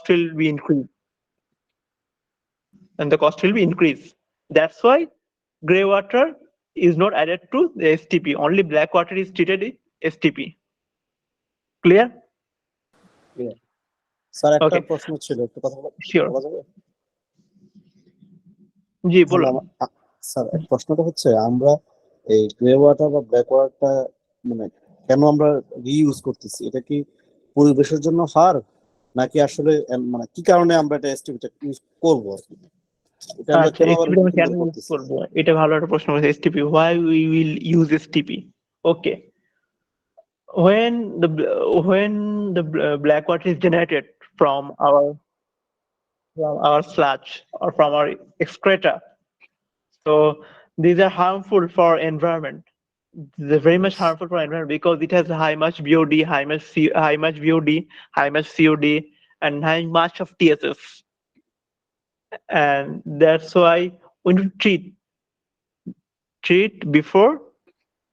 will be increased. And the cost will be increased. That's why grey water is not added to the STP. Only black water is treated in STP. Clear? Sir একটা Okay. প্রশ্ন ছিল, একটু কথা Sure. বলা যাবে? জি বলুন। Sir প্রশ্নটা হচ্ছে, আমরা এই গ্রে ওয়াটার বা ব্ল্যাক ওয়াটারটা মানে কেন আমরা রিইউজ করতেছি? এটা কি পরিবেশের জন্য হার, নাকি আসলে মানে কি কারণে আমরা এটা এসটিপিটা ইউজ করব আর কি? এটা আমরা আচ্ছা, কেন আবার STP আমরা কেন ইউজ করতেছি? করব? এটা ভালো একটা প্রশ্ন করেছে। STP, why we will use STP? Okay. When the black water is generated from our sludge or from our excreta, so these are harmful for environment. They're very much harmful for environment because it has high much BOD, high much VOD, high much COD, and high much of TSS. And that's why we need to treat before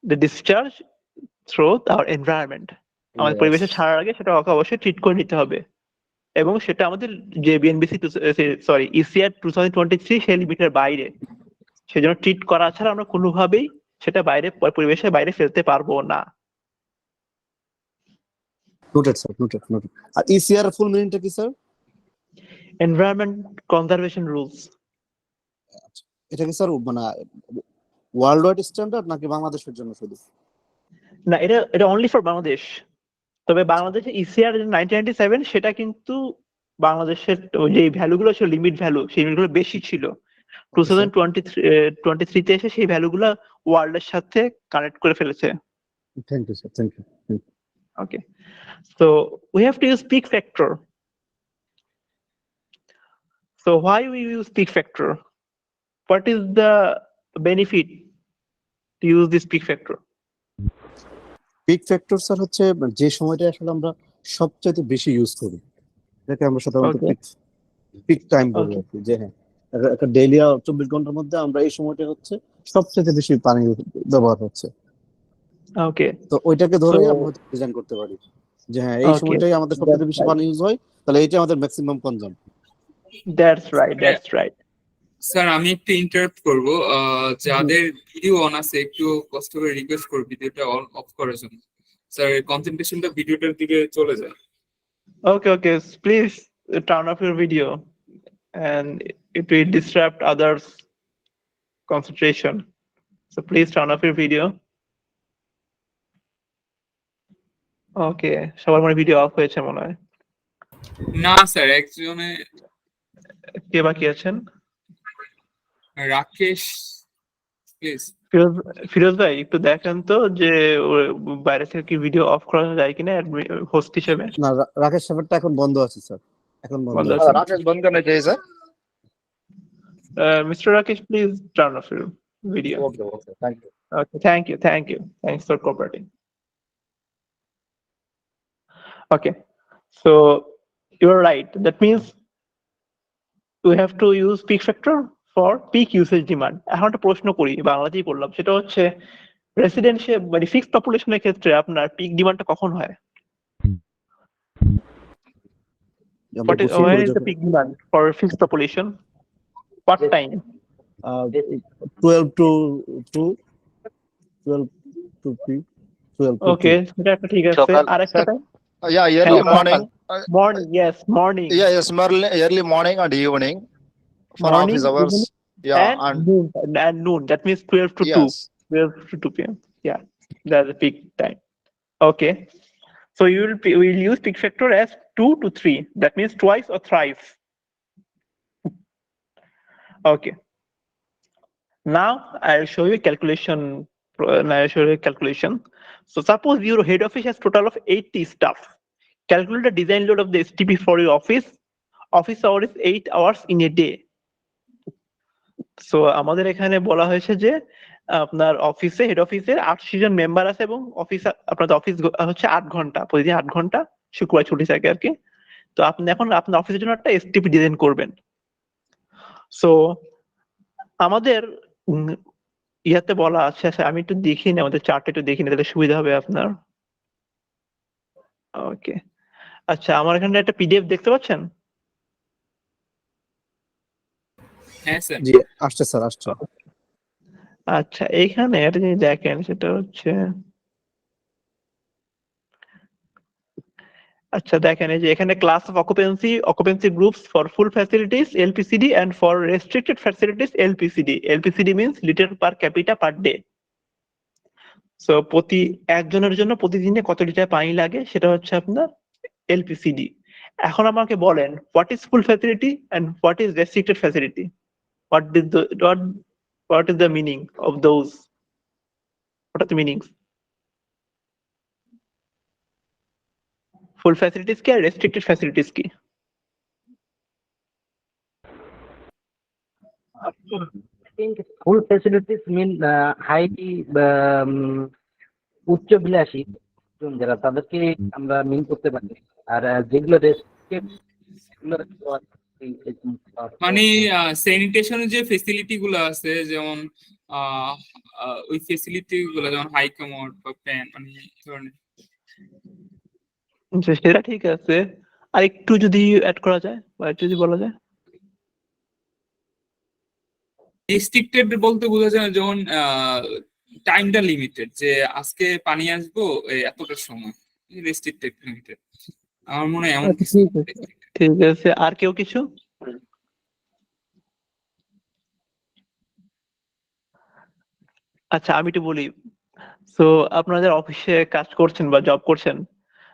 the discharge through our environment. আমাদের পরিবেশে ছাড়ার আগে সেটা অবশ্যই treat করে নিতে হবে, এবং সেটা আমাদের যে বিএনবিসি ইসিআর 2023 সেই লিমিটের বাইরে, সেজন্য ট্রিট করা ছাড়া আমরা কোনোভাবেই সেটা পরিবেশের বাইরে ফেলতে পারবো না। Noted sir, noted. আর ইসিআর ফুল মিনিংটা কি স্যার? Environment conservation rules. এটা কি স্যার মানে ওয়ার্ল্ড ওয়াইড স্ট্যান্ডার্ড নাকি বাংলাদেশের জন্য শুধু? না, এটা অনলি ফর বাংলাদেশ। তবে বাংলাদেশে ইসিআর 1997 সেটা কিন্তু বাংলাদেশের যে ভ্যালুগুলো ছিল, লিমিট ভ্যালু, সেই লিমিটগুলো বেশি ছিল। 2023 তে এসে সেই ভ্যালুগুলো ওয়ার্ল্ড এর সাথে কানেক্ট করে ফেলেছে। Thank you sir, thank you. Okay, so we have to use peak factor. So why we use peak factor? What is the benefit to use this peak factor? Peak factor sir হচ্ছে যে সময়টা আসলে আমরা সবচেয়ে বেশি use করি, এটাকে আমরা সাধারণত পিক টাইম বলি আর কি। যে হ্যাঁ, একটা ডেইলি 24 ঘন্টার মধ্যে আমরা এই সময়টা হচ্ছে সবচেয়ে বেশি পানি ব্যবহার হচ্ছে। ওকে, তো ওইটাকে ধরে আমরা ডিজাইন করতে পারি যে হ্যাঁ, এই সময়টাই আমাদের সবচেয়ে বেশি পানি ইউজ হয়, তাহলে এইটা আমাদের maximum consume. That's right. Sir আমি একটু ইন্টারাপ্ট করব, যাদের ভিডিও অন আছে একটু কষ্ট করে রিকোয়েস্ট করব ভিডিওটা অফ করার জন্য। স্যার কনসেন্ট্রেশনটা ভিডিওটার দিকে চলে যায়। Okay, please turn off your video and it will disrupt others concentration, so please turn off your video. Okay, সবার মানে ভিডিও অফ হয়েছে মনে হয়। না স্যার, একজনে কে বাকি আছেন? রাকেশ, প্লিজ। ফিরোজ ভাই একটু দেখেন তো যে বাইরে থেকে কি ভিডিও অফ করা যায় কিনা হোস্ট হিসেবে। না, রাকেশ সাহেবটা এখন বন্ধ আছে স্যার, এখন বন্ধ আছে। রাকেশ বন্ধ করনা চাই sir. Mr. Rakesh, please turn off your video. Okay, thank you. Okay, thank you. Thanks for cooperating. Okay, so you're right. That means we have to use peak factor for peak usage demand. এখন একটা প্রশ্ন করি, বাংলাতেই করলাম, সেটা হচ্ছে residential মানে fixed পপুলেশনের ক্ষেত্রে আপনার পিক ডিমান্ডটা কখন হয়? When is the peak demand for fixed population? What time? 12 to 3, 12 to 2. Okay, সেটা একটা ঠিক আছে। আরেকটা time? Yeah, early morning. Morning, yes, morning. Yes, early morning and evening for Morning, office hours. Yeah, and noon. That means 12 to 2. 12 to 2 p.m. Yeah, that's the peak time. Okay, so we'll use peak factor as 2 to 3. That means twice or thrice. Okay. Now I'll show you calculation. So suppose your head office has total of 80 staff. Calculate the design load of the STP for your office. Office hour is 8 hours in a day. So আমাদের এখানে বলা হয়েছে যে আপনার অফিসে, head অফিসে 80 জন member আছে এবং আপনাদের অফিস হচ্ছে 8 ঘন্টা, প্রতিদিন 8 ঘন্টা, শুক্রবার ছুটি থাকে আর কি। তো আপনি এখন আপনার অফিসের জন্য একটা এসটিপি ডিজাইন করবেন। সো আমাদের ইয়াতে বলা আছে, আমি একটু দেখিনি, আমাদের চার্টে একটু দেখিনি, তাহলে সুবিধা হবে আপনার। ওকে, আচ্ছা, আমার এখানে একটা পিডিএফ দেখতে পাচ্ছেন? হ্যাঁ স্যার। জি আসছে স্যার, আসছে। আচ্ছা, এইখানে একটা জিনিস দেখেন, সেটা হচ্ছে, আচ্ছা দেখেন এই যে এখানে class of occupancy groups for full facilities LPCD and for restricted facilities LPCD. LPCD means litre per capita per day. So প্রতি একজনের জন্য প্রতিদিনে কত লিটার পানি লাগে সেটা হচ্ছে আপনার এলপিসিডি। এখন আমাকে বলেন what is full facility and what is restricted facility, what is the what is the meaning of those, what are the meanings? Full facilities কি আর restricted facilities কি? I think full facilities mean high উচ্চ বিলাসী যারা তাদেরকে আমরা মিন করতে পারি। আর যেগুলো restricted, মানে স্যানিটেশনের যে ফেসিলিটি গুলো আছে, যেমন আহ, ওই ফেসিলিটি গুলো যেমন হাই কমোড বা ফ্যান, মানে এই ধরনের। সেটা ঠিক আছে, আর একটু যদি অ্যাড করা যায় বা একটু যদি বলা যায়। রেস্ট্রিক্টেড বলতে বোঝা যায় যেমন টাইমটা লিমিটেড, যে আজকে পানি আসবো এতটার সময়, রেস্ট্রিক্টেড লিমিটেড। আমার মনে হয় এমন আচ্ছা, কিছু। ঠিক আছে, ঠিক আছে। আর কেউ কিছু? আচ্ছা আমি একটু বলি। সো আপনাদের অফিসে কাজ করছেন বা জব করছেন,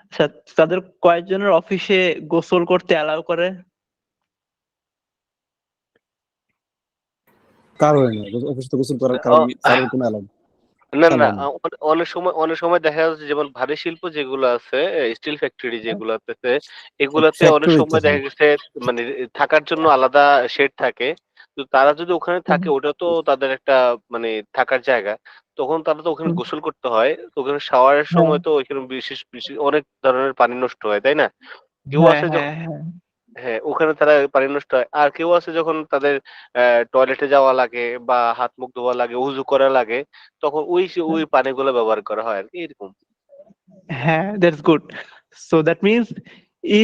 আচ্ছা তাদের কয়েকজনের অফিসে গোসল করতে অ্যালাউ করে? কারো না, অফিস তো গোসল করার কারণ কারোর কোনো অ্যালাউ না না, নেই। অনেক সময় দেখা যাচ্ছে যেমন ভারী শিল্প যেগুলো আছে, স্টিল ফ্যাক্টরি যেগুলো আছে, এগুলাতে অনেক ফ্যাক্টরিতে সময় দেখা গেছে মানে থাকার জন্য আলাদা শেড থাকে। তো তারা যদি ওখানে থাকে, ওটা তো তাদের একটা মানে থাকার জায়গা, তখন তারা তো ওখানে গোসল করতে হয়। তো ওখানে শাওয়ারের হ্যাঁ সময় তো ওইখানে বিশেষ বিশেষ অনেক ধরনের পানি নষ্ট হয়, তাই না? কেউ হ্যাঁ আছে হ্যাঁ হ্যাঁ হ্যাঁ, ওখানে তারা পানি নষ্ট হয়। আর কেউ আছে যখন তাদের টয়লেটে যাওয়া লাগে বা হাত মুখ ধোয়া লাগে, উযু করা লাগে, তখন ওই পানিগুলো ব্যবহার করা হয় আরকি, এরকম। হ্যাঁ, that's good. So that means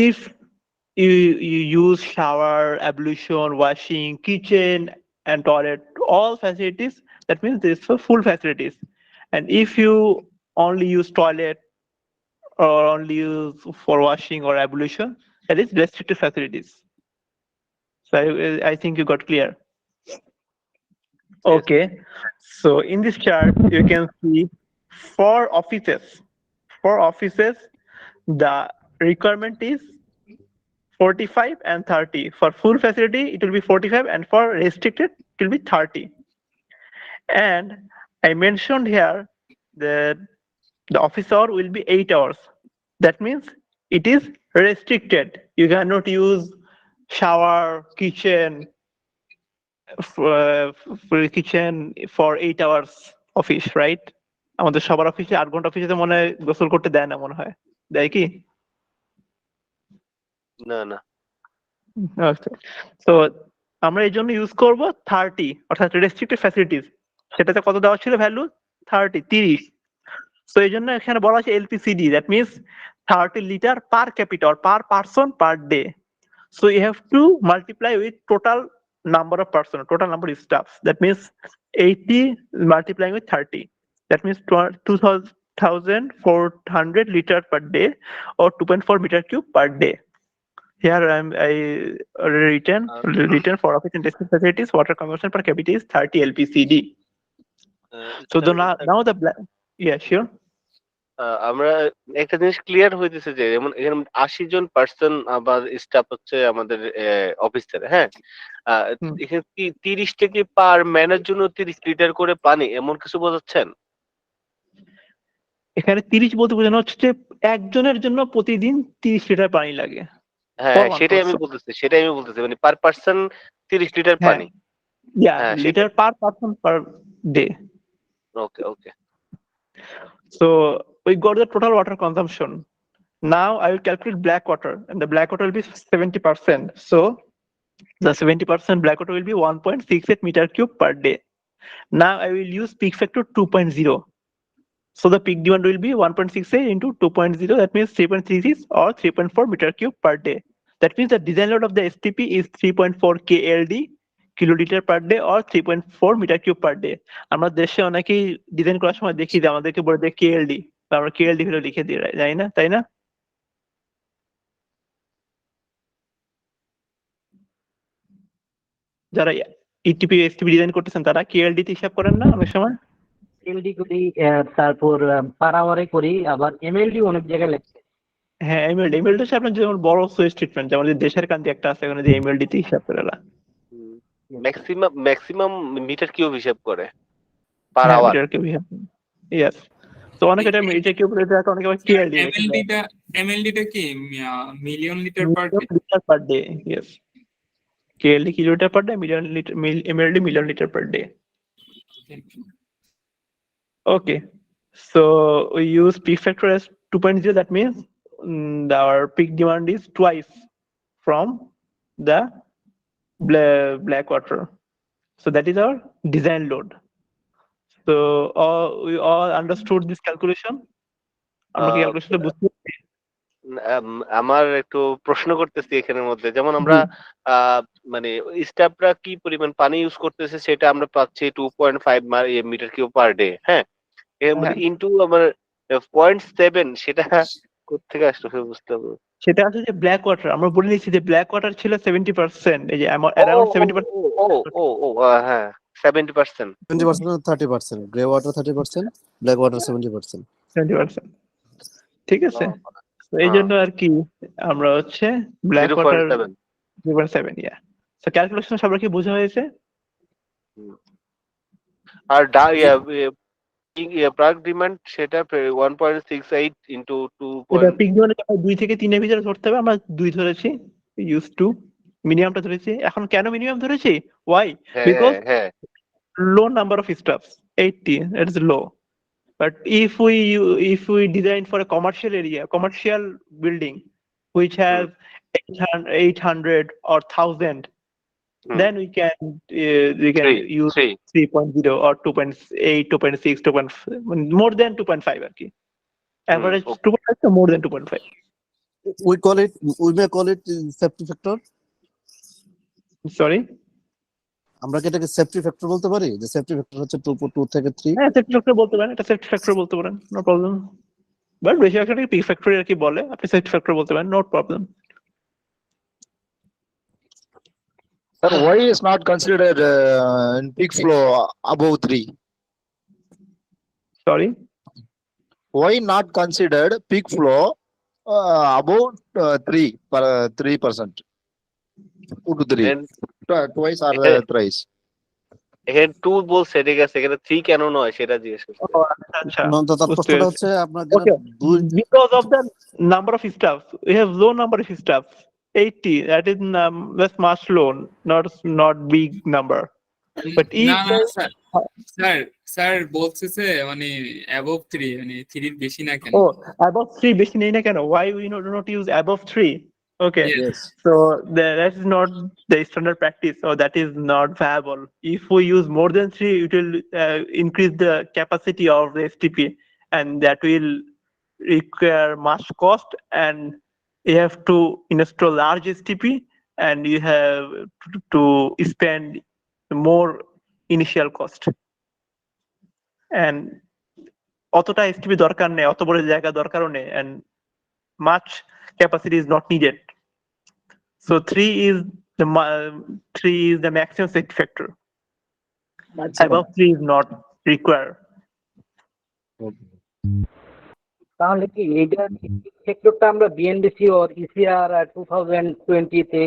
if you use shower, ablution, washing, kitchen and toilet, all facilities, that means this for full facilities. And if you only use toilet or only use for washing or ablution, that is restricted facilities. So I think you got clear. Yes. Okay. So in this chart, you can see for offices, the requirement is 45 and 30. For full facility, it will be 45, and for restricted, it will be 30. And I mentioned here that the office hour will be 8 hours. That means it is restricted. You cannot use shower, kitchen for 8 hours office, right? আমাদের সবার অফিসে 8 ঘন্টা অফিসে মনে হয় গোসল করতে দেয় না, মনে হয় দেয় কি? না, না। তো আমরা এই জন্য ইউজ করব 30, অর্থাৎ রেস্ট্রিক্টেড ফ্যাসিলিটিস। সেটাতে কত দেওয়া ছিল ভ্যালু? 30। সো এই জন্য এখানে বলা আছে LPCD, that means 30 litre per capita or per person per day. So you have to multiply with total number of person, total number of staffs. That means 80 multiplying with 30. That means 2,400 liters per day or 2.4 meter cube per day. Here I written for office and district facilities, water consumption per capita is 30 LPCD. So now the yeah, sure. আমরা একটা জিনিস clear হইতেছে যে যেমন এখানে ৮০ জন person বা staff হচ্ছে আমাদের অফিসের, হ্যাঁ? এখানে ৩০ থেকে পার ম্যানের জন্য ৩০ লিটার করে পানি, এমন কিছু বোঝাচ্ছেন? এখানে 30 বলতে বোঝানো হচ্ছে যে একজনের জন্য প্রতিদিন 30 লিটার পানি লাগে। হ্যাঁ, সেটাই আমি বলতেছি। মানে পার পার্সন ৩০ লিটার হ্যাঁ, পানি। yeah, হ্যাঁ, liter per person per day. Okay. So we got the total water consumption. Now I will calculate black water, and the black water will be 70%. So the 70% black water will be 1.68 meter cube per day. Now I will use peak factor 2.0. So the peak demand will be 1.68 into 2.0. That means 3.36 or 3.4 meter cube per day. That means the design load of the STP is 3.4 KLD. kiloliter per day or 3.4 meter cube per day. আমরা দেশে অনেকেই design করার সময় দেখি যে আমাদেরকে বলে দেয় কেএলডি, আমরা কেএলডি ভ্যালু লিখে দিই, তাই না? তাই না? যারা ইটিপি এসটিপি ডিজাইন করতেছেন তারা কেএলডি তে হিসাব করেন না অনেক সময়? এলডি করি, তারপর পার আওয়ারে করি, আবার এমএলডি অনেক জায়গায় লেখছে। হ্যাঁ, এমএলডি হচ্ছে আপনার যেমন বড় সুইচ ট্রিটমেন্ট, যেমন যে দেশের কান্তি একটা আছে ওখানে যে এমএলডি তে হিসাব করে এরা। ম্যাক্সিমাম মিটার কিউব হিসাব করে পার হ্যাঁ, আওয়ার। মিটার কিউব হিসাব। ইয়েস। তো অনেকে এটা মিটার কিউব বলে দেয়, অনেকে আবার কেএলডি লিখে দেয়। এমএলডিটা কি million litre per day? Litre per day. Yes. KLD kiloliter per day, MLD million liter per day. Okay, so we use peak factor as 2.0. That means our peak demand is twice from the black water. So that is our design load. So we all understood this calculation. আমরা কি ক্যালকুলেশনটা বুঝতে পারছি? আমার একটু প্রশ্ন করতেছি এখানের মধ্যে, যেমন আমরা মানে স্টাফরা কি পরিমাণ পানি ইউজ করতেছে সেটা আমরা পাচ্ছি 2.5 মিটার কিউব পার ডে। হ্যাঁ, এর মধ্যে ইনটু আমার 0.7 সেটা কোথেকে আসলো বুঝতে হবে। সেটা আছে যে ব্ল্যাক ওয়াটার, আমরা বলে নিচ্ছি যে ব্ল্যাক ওয়াটার ছিল 70%, এই যে অ্যারাউন্ড 70%। হ্যাঁ 70%, 30%, গ্রে ওয়াটার 30%, ব্ল্যাক ওয়াটার 70%। ঠিক আছে, তো এই জন্য আর কি আমরা হচ্ছে ব্ল্যাক ওয়াটার 0.7। ইয়া, সো ক্যালকুলেশন সবার কি বোঝা হয়েছে? আর প্রাক ডিমান্ড সেটা 1.68 ইনটু 2. এটা পিক ডিমান্ড 2 থেকে 3 এর ভিতরে ধরতে হবে, আমরা 2 ধরেছি, ইউজ টু মিনিমামটা ধরেছি। এখন কেন মিনিমাম ধরেছি? Why? Because low number of staffs, 80, it is low. But if we design for a commercial area, commercial building which has 800 or 1000, then we can use 3.0 or 2.8, 2.6, 2.5, more than 2.5 আর কি, average 2.5 to more than 2.5. We may call it safety factor. Sorry, আমরা কি এটাকে safety factor বলতে পারি? যে safety factor হচ্ছে 2 থেকে 3। হ্যাঁ, সেফটি ফ্যাক্টর বলতে পারেন, এটা সেফটি ফ্যাক্টর বলতে পারেন, নো প্রবলেম। বাট বেশি একটা পি ফ্যাক্টর আর কি বলে, আপনি সেফটি ফ্যাক্টর বলতে পারেন, no problem. Sir, why is not considered in peak flow above 3? Sorry, Why not considered peak flow above 3%? 2 to 3, twice or thrice. এখানে 2 বলছে, ঠিক আছে, এখানে 3 কেন নয় সেটা জিজ্ঞেস করছি। আচ্ছা, তার প্রশ্নটা হচ্ছে আপনার because of the number of staff, we have low number of staff, 80, that is that's much low, not big number. But if sir বলছে যে মানে above 3, মানে 3 এর বেশি না কেন? above 3 বেশি নেই না কেন? Why we do not use above 3? Okay, yes. So that is not the standard practice, or that is not viable. If we use more than 3, it will increase the capacity of the STP, and that will require much cost, and you have to install large STP, and you have to spend more initial cost. And অতটা STP দরকার নেই, অত বড় জায়গা দরকারও নেই, and much capacity is not needed. So 3 is the maximum safety factor. Above 3 is not required. তাহলে কি এইটা সেক্টরটা আমরা বিএনডিসি আর ইসিআর 2020 তে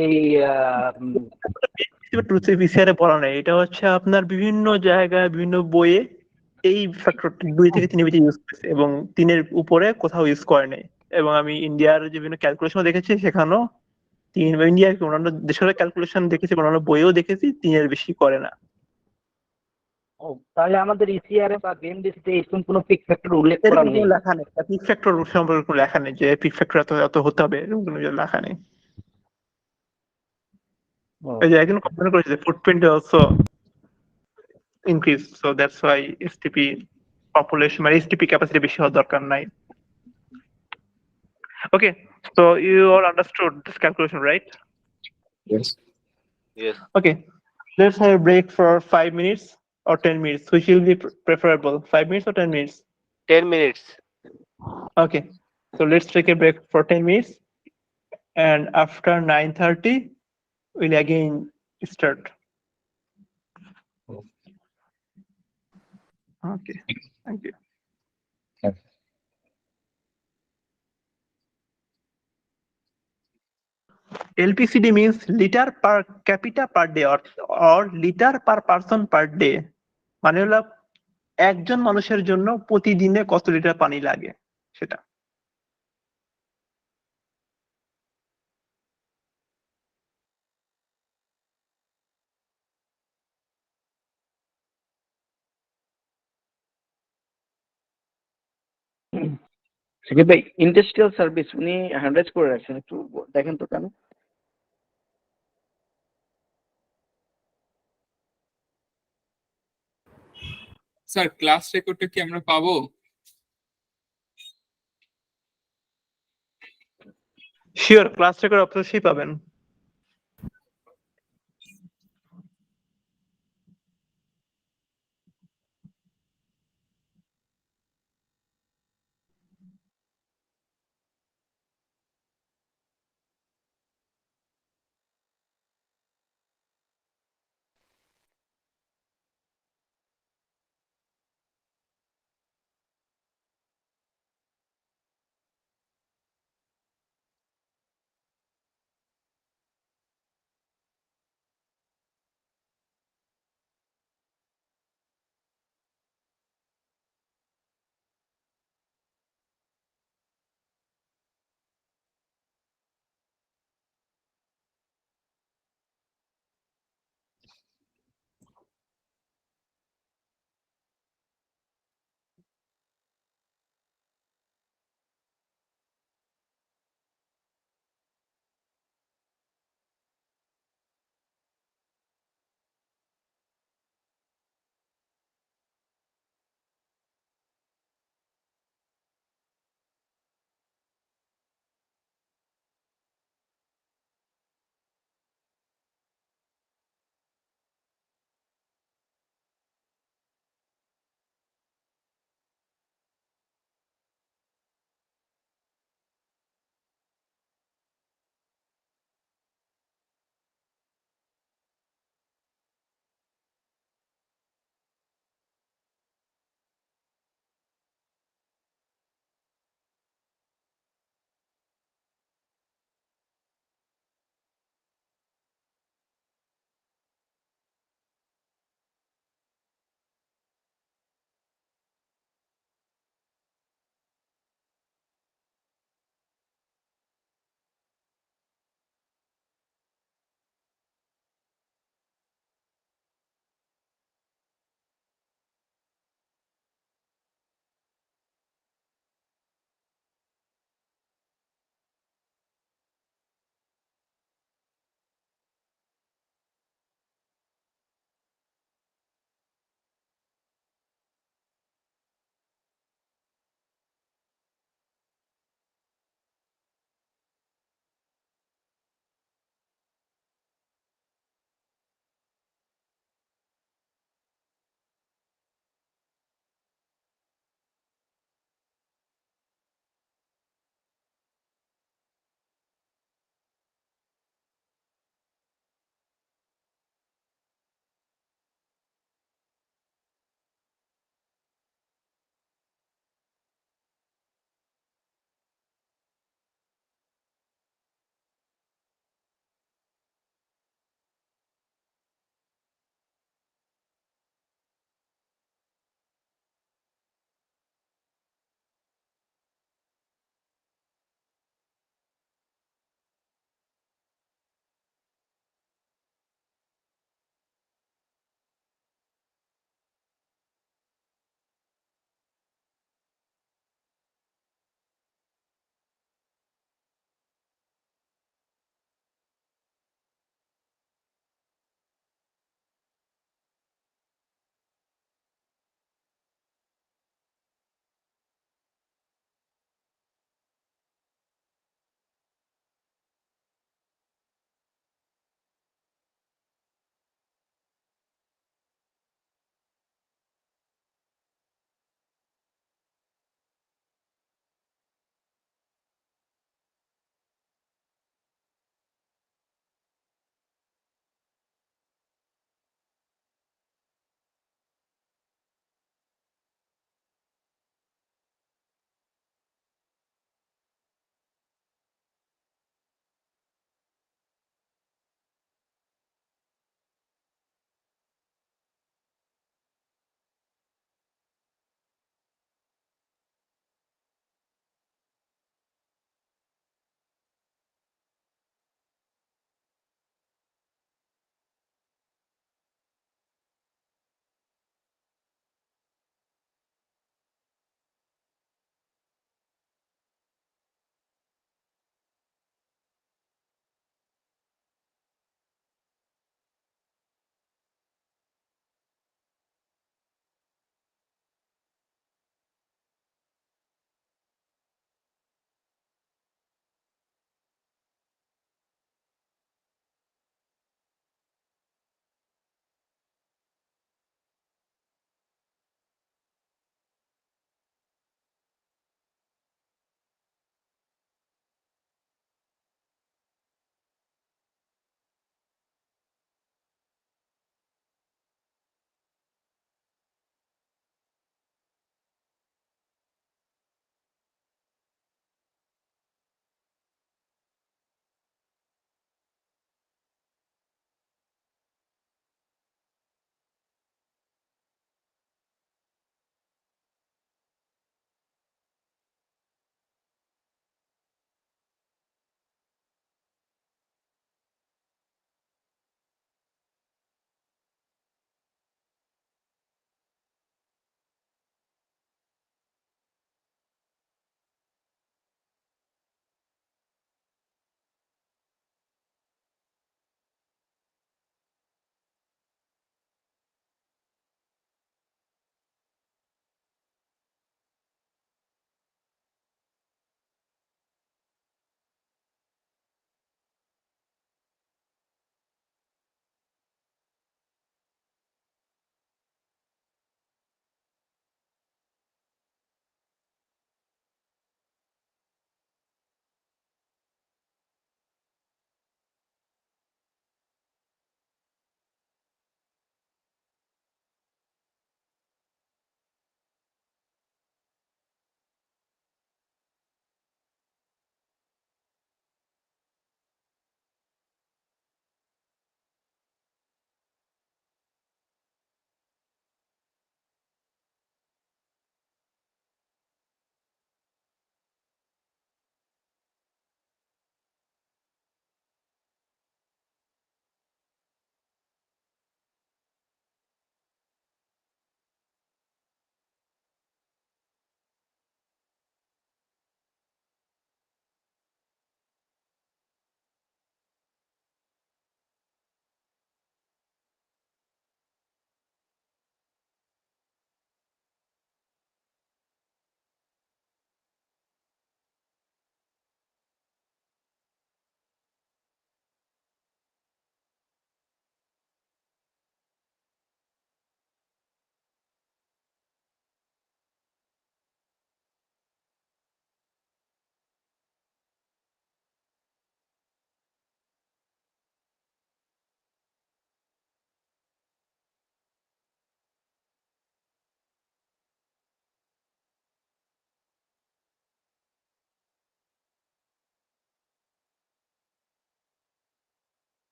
পিসিআর বলা নাই, এটা হচ্ছে আপনার বিভিন্ন জায়গায় বিভিন্ন বইয়ে এই ফ্যাক্টরটি 2 থেকে 3 এর ভিতরে ইউজ করেছে, এবং 3 এর উপরে কোথাও ইউজ করে নাই। এবং আমি ইন্ডিয়ার যে বিভিন্ন ক্যালকুলেশন দেখেছি সেখানেও ইন্ডিয়ার অন্যান্য দেশের ক্যালকুলেশন দেখেছি, অন্যান্য বইও দেখেছি, 3 এর বেশি করে না। তাহলে আমাদের ইসিআর বা বিএনডিসি তে এরকম কোনো পিক ফ্যাক্টর উল্লেখ করা নেই, লেখা নেই, পিক ফ্যাক্টর সম্পর্কে কোনো লেখা নেই যে পিক ফ্যাক্টর এত হতে হবে, এরকম কোনো লেখা নেই। এই যে একজন কমপ্লেন করেছে footprint also increase, so that's why STP population মানে এসটিপি ক্যাপাসিটি বেশি হওয়ার দরকার নাই। Okay, so you all understood this calculation, right? Yes. Yes. Okay, Let's have a break for 5 minutes or 10 minutes. Which will be preferable? 5 minutes or 10 minutes? 10 minutes. Okay. So let's take a break for 10 minutes, and after 9:30, we'll again start. Okay. Thank you. LPCD means liter per capita per day or liter per person per day. মানে হলো একজন মানুষের জন্য প্রতিদিনে কত litre পানি লাগে সেটা। সাকিব ভাই, ইন্ডাস্ট্রিয়াল সার্ভিস উনি হ্যান্ডরাইজ করে রাখছেন, একটু দেখেন তো কেন। স্যার ক্লাস রেকর্ডটা কি আমরা পাবো? শিওর, ক্লাস রেকর্ড অবশ্যই পাবেন।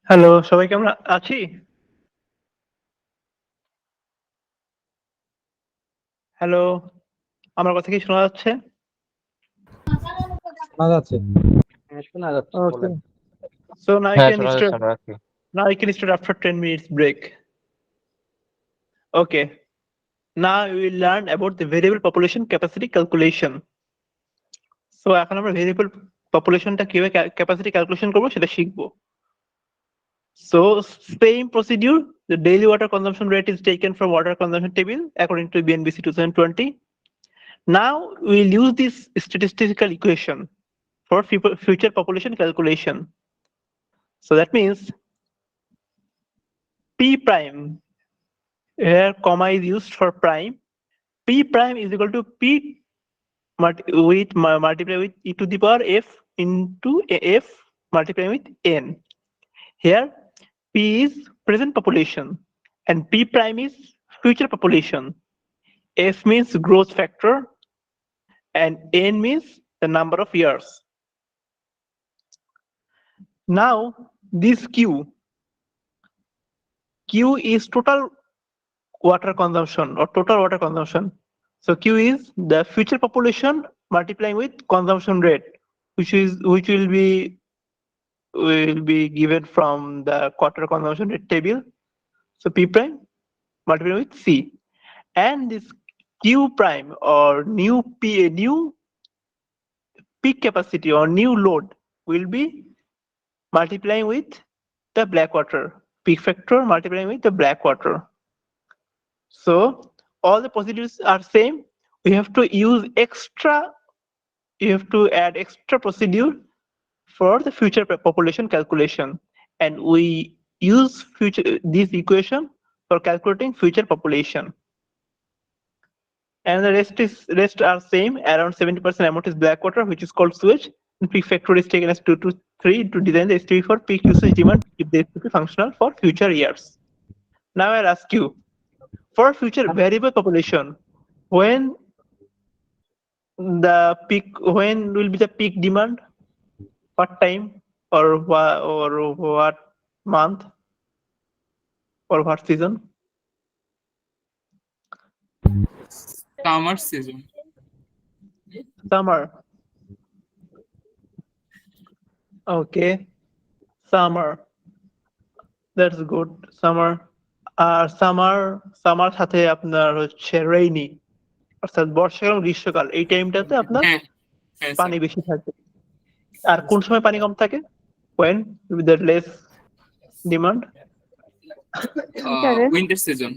হ্যালো, সবাই কেমন আছি? হ্যালো, আমার কথা কি শোনা যাচ্ছে? শোনা যাচ্ছে। হ্যাঁ, শোনা যাচ্ছে, Okay. বলেন। So now হ্যাঁ শোনা যাচ্ছে, আমরা আছি। you can start after 10 minutes break. Okay. Now we will learn about the variable population capacity calculation. So এখন আমরা variable populationটা কিভাবে capacity calculation করব সেটা শিখবো। So same procedure, the daily water consumption rate is taken from water consumption table according to BNBC 2020. Now we will use this statistical equation for future population calculation. So that means P prime, here comma is used for prime. P prime is equal to P multiply with e to the power f into f multiply with n. Here P is present population and P prime is future population. F means growth factor and n means the number of years. Now this Q is total water consumption or total water consumption. So Q is the future population multiplying with consumption rate, which will be given from the water consumption rate table. So P prime multiplied with C, and this Q prime or new peak capacity or new load will be multiplying with the black water peak factor multiplying with the black water. So all the procedures are same. We have to use you have to add extra procedure for the future population calculation, and we use this equation for calculating future population. And the rest are same. Around 70% amount is black water, which is called sewage. And peak factor is taken as 2 to 3 to design the STP for peak usage demand if the STP functional for future years. Now I'll ask you, for future variable population, when will be the peak demand? What time or what month or what season? Summer season. Summer. Okay, summer. That's good. Summer. আর summer সাথে আপনার হচ্ছে rainy, অর্থাৎ বর্ষাকাল গ্রীষ্মকাল, এই টাইমটাতে আপনার হ্যাঁ হ্যাঁ পানি বেশি থাকে। আর কোন সময় পানি কম থাকে? When with the less demand? Winter season.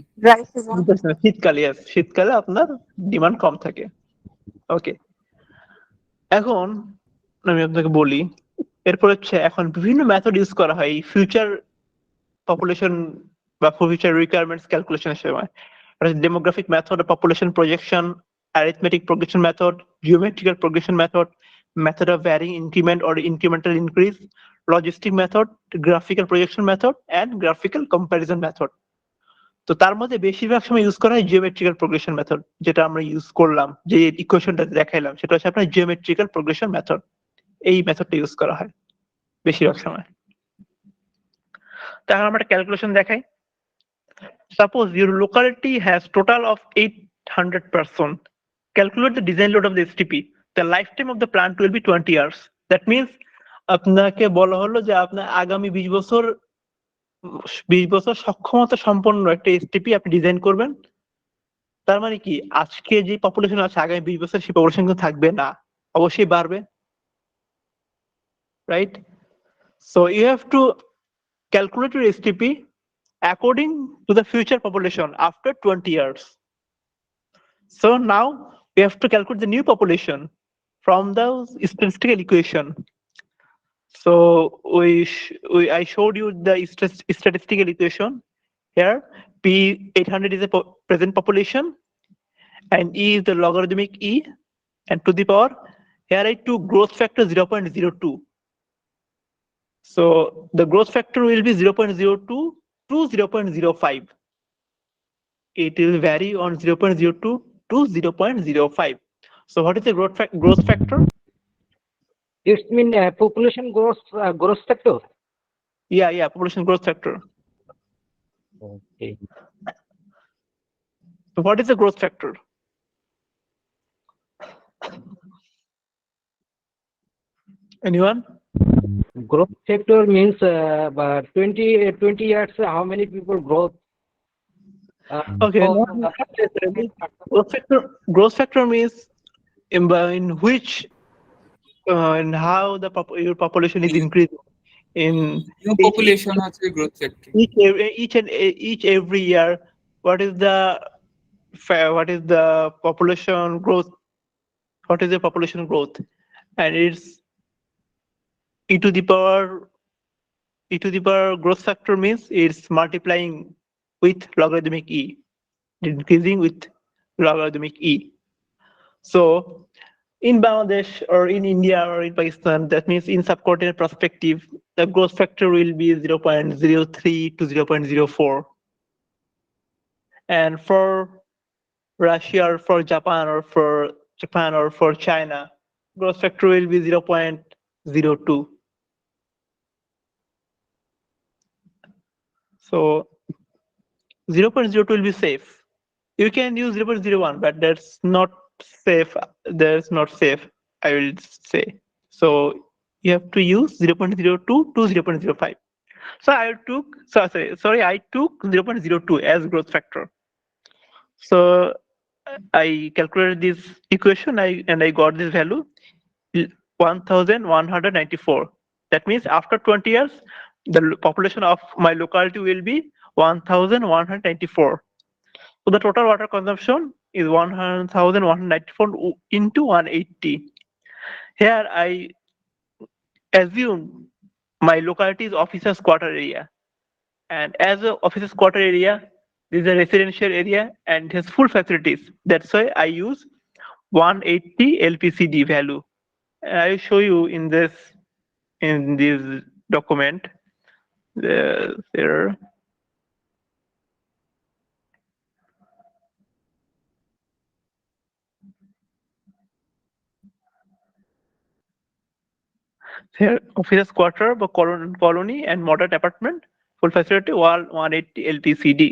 শীতকালে, yes, শীতকালে আপনার ডিমান্ড কম থাকে। ওকে, এখন আমি আপনাকে বলি, এরপর হচ্ছে এখন বিভিন্ন মেথড ইউজ করা হয় এই ফিউচার পপুলেশন বা ফিউচার রিকোয়ারমেন্টস ক্যালকুলেশনের সময়। Demographic method, population projection, arithmetic progression method, geometrical progression method of varying increment or incremental increase, logistic method, graphical projection method, and graphical comparison method. তো তার মধ্যে বেশিরভাগ সময় ইউজ করা হয় জিওমেট্রিক্যাল প্রোগ্রেশন মেথড, যেটা আমরা ইউজ করলাম, যে ইকুয়েশনটা দেখাইলাম, সেটা হচ্ছে আপনার জিওমেট্রিক্যাল প্রোগ্রেশন মেথড। এই মেথডটা ইউজ করা হয় বেশিরভাগ সময়। তাহলে আমরা একটা ক্যালকুলেশন দেখাই। Suppose your locality has total of 800 person. Calculate the design load of the STP. The lifetime of the plant will be 20 years. That means আপনাকে বলা হলো যে আপনার আগামী 20 বছর সক্ষমতা সম্পন্ন একটা এসটিপি আপনি ডিজাইন করবেন। তার মানে কি, আজকে যে পপুলেশন আছে আগামী 20 বছর সেই পপুলেশন কিন্তু থাকবে না, অবশ্যই বাড়বে, right? So you have to calculate your STP according to the future population after 20 years. So now we have to calculate the new population from the statistical equation. So I showed you the statistical equation. Here P 800 is a present population and E is the logarithmic E, and to the power, here I took growth factor 0.02. So the growth factor will be 0.02 to 0.05. It will vary on 0.02 to 0.05. So what is the growth factor? You mean population growth factor? Yeah, population growth factor. Okay. So what is the growth factor? Anyone? Growth factor means but 20 years, how many people growth? Okay, So, no, growth factor means in which and how your population is increasing in new each population হচ্ছে growth factor. each every year. What is the population growth? What is the population growth? And it's e to the power growth factor means it's multiplying with logarithmic e, increasing with logarithmic e. So in Bangladesh or in India or in Pakistan, that means in subcontinent perspective, the growth factor will be 0.03 to 0.04. And for Russia or for Japan or for China, growth factor will be 0.02. So 0.02 will be safe. You can use 0.01, but that's not safe. That's not safe, I will say. So you have to use 0.02 to 0.05. So I took 0.02 as growth factor. So I calculated this equation and I got this value 1194. That means after 20 years, the population of my locality will be 1194. So the total water consumption is 1194 into 180. Here I assume my locality is officers quarter area, and as a officers quarter area, this is a residential area and it has full facilities. That's why I use 180 LPCD value. And I will show you in this document. There. Here, officers quarter, colony and modern apartment, full facility, wall 180 LPCD.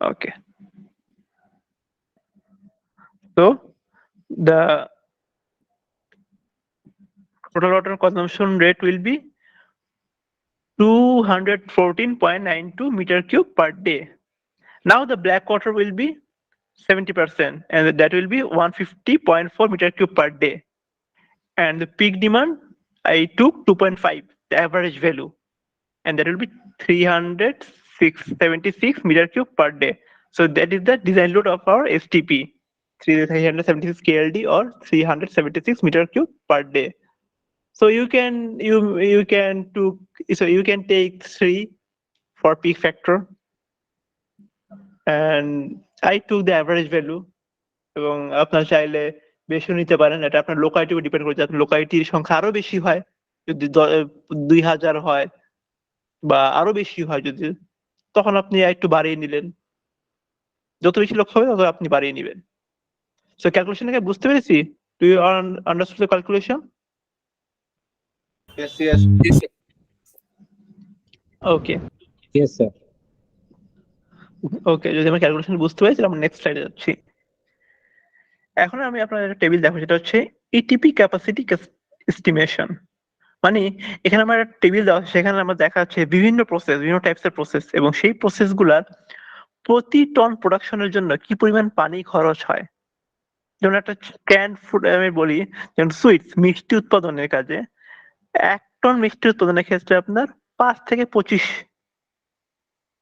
Okay. So the total water consumption rate will be 214.92 meter cube per day. Now the black water will be 70%, and that will be 150.4 meter cube per day. And the peak demand, I took 2.5, the average value, and that will be 376 meter cube per day. So that is the design load of our STP, 376 KLD or 376 meter cube per day. So you can take 3 for peak factor, and I took the average value. এবং আপনার চাইলে বেশিও নিতে পারেন, এটা আপনার লোকালিটির উপর depend করে। আপনার লোকালিটির সংখ্যা আরো বেশি হয়, যদি 2000 হয় বা আরো বেশি হয়, যদি তখন আপনি একটু বাড়িয়ে নিলেন। যত বেশি লোক হবে তত আপনি বাড়িয়ে নেবেন। সো ক্যালকুলেশনটাকে বুঝতে পেরেছি? Do you understand the calculation? Yes, yes. Okay Yes, sir. Okay, যদি আমরা ক্যালকুলেশন বুঝতে পেরেছি, আমরা নেক্সট স্লাইডে যাচ্ছি। এখন আমি আপনাদের একটা টেবিল দেখাবো, যেটা হচ্ছে ইটিপি ক্যাপাসিটি এস্টিমেশন। মানে এখানে আমার একটা টেবিল দেওয়া আছে, সেখানে আমরা দেখা যাচ্ছে বিভিন্ন টাইপসের প্রসেস, এবং সেই প্রসেসগুলার প্রতি টন প্রোডাকশনের জন্য কি পরিমাণ পানি খরচ হয়। যেমন একটা ক্যান ফুড আমি বলি, যেমন সুইটস, মিষ্টি উৎপাদনের কাজে 1 টন মিষ্টি উৎপাদনের ক্ষেত্রে আপনার 5 থেকে 25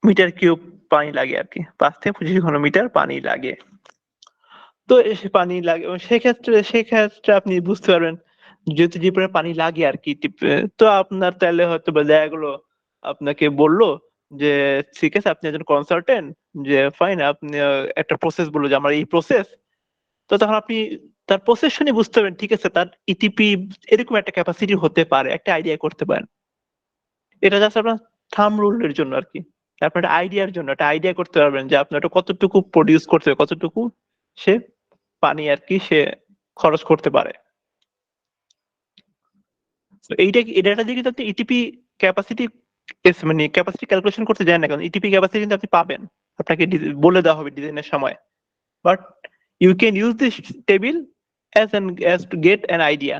মিটার কিউব পানি লাগে আর কি, 5 থেকে 25 ঘনমিটার পানি লাগে। তো পানি লাগে, সেক্ষেত্রে আপনি বুঝতে পারবেন যেহেতু যে পরিমাণ পানি লাগে আর কি, তো আপনার তাহলে হয়তো দেখা গেলো আপনাকে বললো যে ঠিক আছে, আপনি একজন কনসালটেন্ট, যে ফাইন, আপনি একটা প্রসেস বললো যে আমার এই প্রসেস, তো তখন আপনি তার প্রসেস শুনে বুঝতে পারবেন ঠিক আছে তার ইটিপি এরকম একটা ক্যাপাসিটি হতে পারে, একটা আইডিয়া করতে পারেন। এটা জাস্ট আপনার থাম রুলের জন্য আর কি, আপনার একটা আইডিয়ার জন্য, একটা আইডিয়া করতে পারবেন যে আপনার কতটুকু প্রডিউস করতে হবে, কতটুকু সে পানি আর কি সে খরচ করতে পারে। তো এই ডাটা দিয়ে কিন্তু আপনি ইটিপি ক্যাপাসিটি মানে ক্যাপাসিটি ক্যালকুলেশন করতে যান না, কারণ ইটিপি ক্যাপাসিটি কিন্তু আপনি পাবেন, আপনাকে বলে দেওয়া হবে ডিজাইনের সময়। But you can use this table as to get an idea.